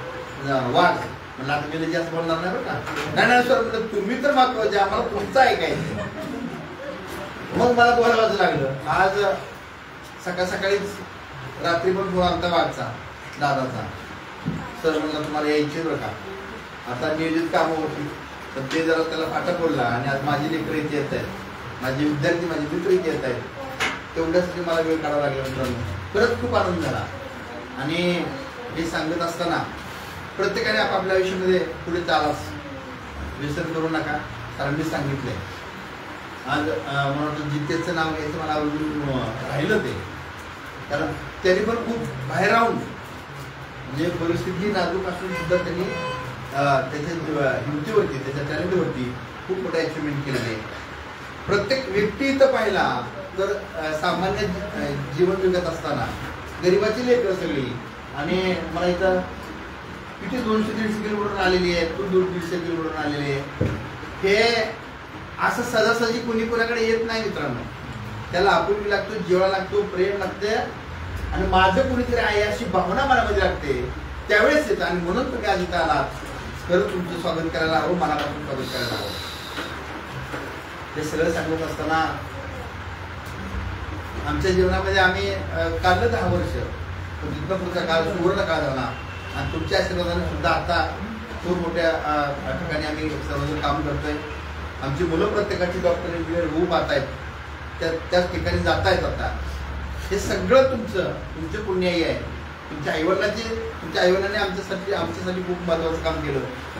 वाघ म्हणलं, आता मी जास्त बोलणार नाही बरं का. नाही सर म्हटलं तुम्ही तर महत्वाचे, आम्हाला तुमचं ऐकायचं. मग मला बोलावंच लागलं. आज सकाळीच रात्री पण फोन आलता वाघचा दादाचा, सर म्हणला तुम्हाला यायचे बरं का, आता नियोजित कामं होती तर ते जरा त्याला फाटा पडला आणि आज माझी लेकरं इथे येत आहेत, माझे विद्यार्थी माझे मित्र इथे येत आहेत, तेवढ्यासाठी मला वेळ काढावा लागला मित्रांनो. खरंच खूप आनंद झाला. आणि हे सांगत असताना प्रत्येकाने आपापल्या आयुष्यामध्ये पुढे चालाच, विसर करू नका. कारण मी सांगितलंय आज मला वाटतं जितेचं नाव घ्यायचं मला अजून राहिलं ते, कारण त्यांनी पण खूप बाहेर राहून म्हणजे परिस्थिती नाजूक असून सुद्धा त्यांनी त्याच्या हिमतीवरती त्याच्या टॅलेंटवरती खूप मोठं अचिव्हमेंट केलेलं आहे. प्रत्येक व्यक्ती इथं पाहिला तर सामान्य जीवन जगत असताना गरिबाची लेकरं सगळी, आणि मला इथं किती 200-150 किलोमीटर आलेली आहे, 200-150 किलोमीटर आलेली आहे. हे असं सहजासहजी कोणी कोणाकडे येत नाही मित्रांनो. त्याला आपुलकी लागतो, जिव्हाळा लागतो, प्रेम लागते, आणि माझं कुणीतरी आहे अशी भावना मनामध्ये लागते, त्यावेळेस येतं. आणि म्हणून तुम्ही आज इथं आलात, खरं तुमचं स्वागत करायला हवं, मनापासून स्वागत करायला हवं. हे सगळं सांगत असताना आमच्या जीवनामध्ये आम्ही काढलं 10 वर्ष, तिथनं पुढचा काळ सुवर्ण काळ झाला. आणि तुमच्या आशीर्वादाने सुद्धा आता खूप मोठ्या ठिकाणी आम्ही सर्वजण काम करतोय. आमची मुलं प्रत्येकाची डॉक्टर इंजिनियर होऊ पाहत आहेत, त्याच ठिकाणी जात आहेत. आता हे सगळं तुमचं पुण्याई आहे. तुमच्या आईवडिलांनी आमच्यासाठी खूप महत्त्वाचं काम केलं.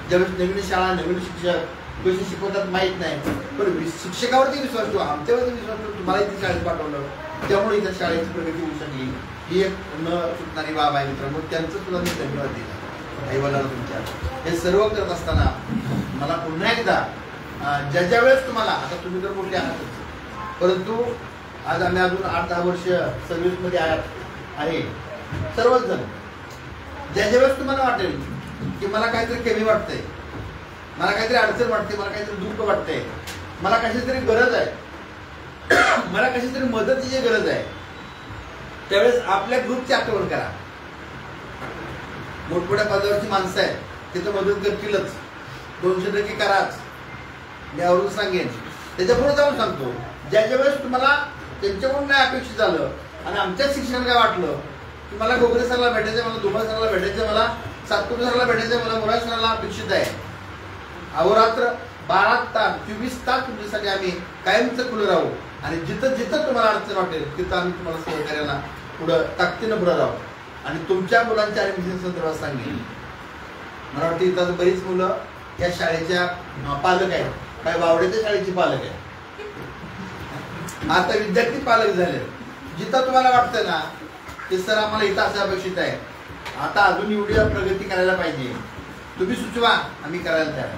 ज्यावेळेस नवीन शाळा, नवीन शिक्षक कशी शिकवतात माहीत नाही, पण शिक्षकावरती विश्वास ठेवा, आमच्यावरती विश्वास ठेवा. तुम्हाला इथे शाळेत पाठवलं, त्यामुळे इथे शाळेची प्रगती होऊ शकली. ही एक न चुकणारी बाब आहे मित्रांनो. त्यांचं सुद्धा मी धन्यवाद दिला आईवडिलांना तुमच्या. हे सर्व करत असताना मला पुन्हा एकदा ज्या वेळेस तुम्हाला, आता तुम्ही तर मोठे आहातच, परंतु आज आम्ही अजून 8-10 वर्ष सर्व्हिसमध्ये आहे सर्वच जण, ज्या वेळेस तुम्हाला वाटेल की मला काहीतरी कमी वाटतंय, मला काहीतरी अडचण वाटते, मला काहीतरी दुःख वाटतंय, मला कशाची तरी गरज आहे, मला कशाची तरी मदतीची गरज आहे, त्यावेळेस आपल्या ग्रुपची आठवण करा. मोठमोठ्या पदावरची माणसं आहेत, तिथं मदत करतीलच, 200% कराच. मी आवरून सांगेन, त्याच्या पुढे जाऊन सांगतो, ज्या वेळेस तुम्हाला त्यांच्याकडून नाही अपेक्षित झालं आणि आमच्या शिक्षण काय वाटलं की मला गोगरे सरला भेटायचं, मला दुबळ सरला भेटायचं, मला सातपुते सरला भेटायचं, मला मुराद सरला अपेक्षित आहे. अहोरात्र 12 तास 24 तास तुमच्यासाठी आम्ही कायमचं खुलं राहू. आणि जिथं जिथं तुम्हाला अडचण वाटेल तिथं आम्ही तुम्हाला सहकार्याला पुढं ताकदीनं पुढं राहू. आणि तुमच्या मुलांच्या ऍडमिशन संदर्भात सांगेन, मला वाटतं इथं बरीच मुलं या शाळेच्या पालक आहेत, काय बावड्याच्या शाळेची पालक आहेत, आता विद्यार्थी पालक झाले. जिथं तुम्हाला वाटतं ना की सर आम्हाला इथं असं अपेक्षित आहे, आता अजून एवढी प्रगती करायला पाहिजे, तुम्ही सुचवा, आम्ही करायला तयार.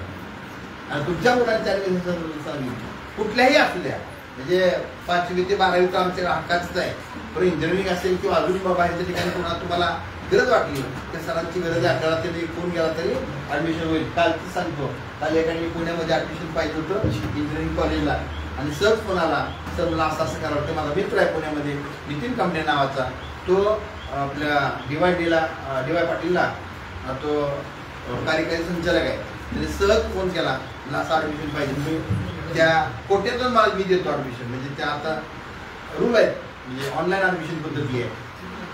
आणि तुमच्या मुलांच्या ऍडमिशन कुठल्याही असू द्या, म्हणजे 5वी ते 12वी तर आमच्या हक्काचंच आहे, पण इंजिनिअरिंग असेल किंवा अजून बाहेरच्या ठिकाणी कोणाला तुम्हाला गरज वाटली, त्या सरांची गरज आहे, आपल्याला तरी फोन केला तरी ऍडमिशन होईल. कालच सांगतो, काल एकाने पुण्यामध्ये ऍडमिशन पाहिजे होतं इंजिनिअरिंग कॉलेजला, आणि सहज फोन आला, सर मला असं करावं वाटतं, माझा मित्र आहे पुण्यामध्ये नितीन कांबळे नावाचा, तो आपल्या DY पाटीलला तो कार्यकारी संचालक आहे, त्याने सहज फोन केला, मला असं ऍडमिशन पाहिजे. मी त्या कोट्यातून मला मी देतो ऍडमिशन, म्हणजे त्या आता रूल आहेत, म्हणजे ऑनलाईन ऍडमिशन पद्धती आहे,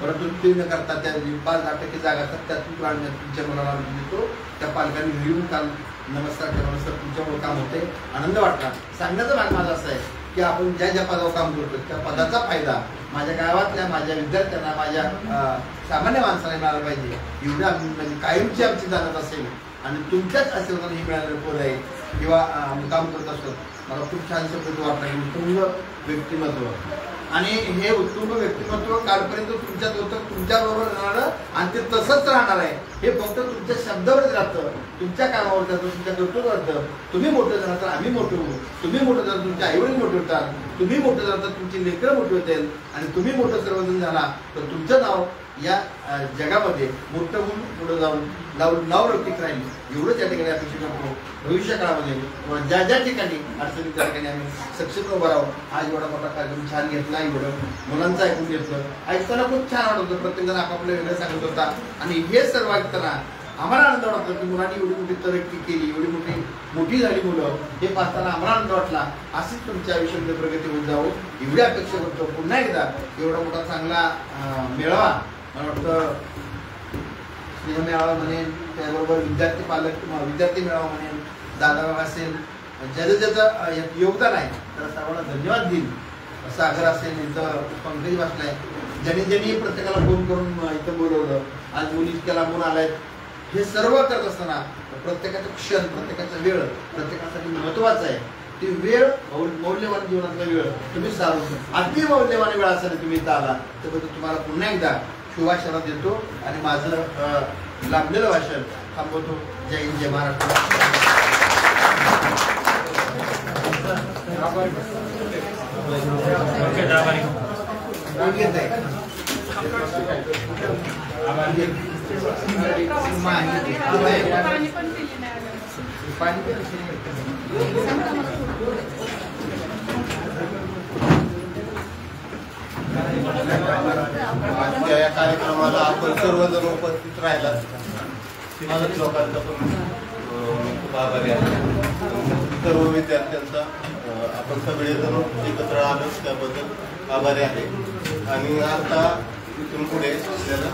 परंतु ते न करता त्या 5-10% जागा असतात, त्यातून तुमच्या मुलाला देतो. त्या पालकांनी घेऊन काल नमस्कार करा, सर तुमच्यामुळे काम होते, आनंद वाटला. सांगण्याचा भाग माझा असा आहे की आपण ज्या ज्या पदावर काम करतो त्या पदाचा फायदा माझ्या गावातल्या, माझ्या विद्यार्थ्यांना, माझ्या सामान्य माणसाला मिळाला पाहिजे, एवढं म्हणजे कायमची आमची जाणत असेल. आणि तुमच्याच आशीर्वादाने हे मिळालेलं पद आहे किंवा काम करत असतो. मला खूप छान शब्द वाटला की उत्तुंग व्यक्तिमत्व, आणि हे उत्तुंग व्यक्तिमत्व कालपर्यंत तुमच्यात होतं, तुमच्याबरोबर राहणार आणि ते तसंच राहणार आहे. हे फक्त तुमच्या शब्दावरच राहतं, तुमच्या कामावर राहतं, तुमच्या कर्तृत्वावर राहतं. तुम्ही मोठं झाला तर आम्ही मोठं होऊ, तुम्ही मोठं झालं तुमच्या आईवडील मोठे होतात, तुम्ही मोठं झालं तर तुमची लेकरं मोठी होतील, आणि तुम्ही मोठं सर्वजण झाला तर तुमचं नाव या जगामध्ये मोठं होऊन पुढे जाऊन नाव रौकिक राहील. एवढंच या ठिकाणी अपेक्षा करतो. भविष्य काळामध्ये ज्या ज्या ठिकाणी अडचणी त्या ठिकाणी आम्ही सक्षम उभं राहू. आज एवढा मोठा कार्यक्रम छान घेतला, एवढं मुलांचं ऐकून घेतलं, ऐकताना खूप छान वाटत होतं. प्रत्येक जण आपापलं वेगळं सांगत होता, आणि हे सर्व ऐकताना आम्हाला आनंद वाटतो की मुलांनी एवढी मोठी तरक्की केली, एवढी मोठी झाली मुलं, हे पाहताना आम्हाला आनंद वाटला. अशीच तुमच्या आयुष्यामध्ये प्रगती होत जावं एवढी अपेक्षा करतो. पुन्हा एकदा एवढा मोठा चांगला मेळावा मला वाटतं स्नेह मेळावा म्हणेन, त्याबरोबर विद्यार्थी पालक किंवा विद्यार्थी मेळावा म्हणेन, दादा असेल, ज्याचं ज्याचं यात योगदान आहे त्याला सर्वांना धन्यवाद देईल. सागर असेल, इथं पंकज बसलाय, ज्यांनी प्रत्येकाला फोन करून इथं बोलवलं, आज मुली इतक्या लांबून आलाय. हे सर्व करत असताना प्रत्येकाचा क्षण, प्रत्येकाचा वेळ प्रत्येकासाठी महत्वाचा आहे. ती वेळ मौल्यवान जीवनातला वेळ तुम्ही सारून अगदी मौल्यवान वेळ असेल तुम्ही इथं आला त्याबद्दल तुम्हाला पुन्हा एकदा शुभाशना देतो आणि माझं लांबलेलं भाषण थांबवतो. जय हिंद, जय महाराष्ट्र. आजच्या या कार्यक्रमाला आपण सर्वजण उपस्थित राहिला मदत लोकांचा पण खूप आभारी आहे. सर्व विद्यार्थ्यांचा आपण सगळेजण एकत्र आलो त्याबद्दल आभारी आहे. आणि आता इथून पुढे आपल्याला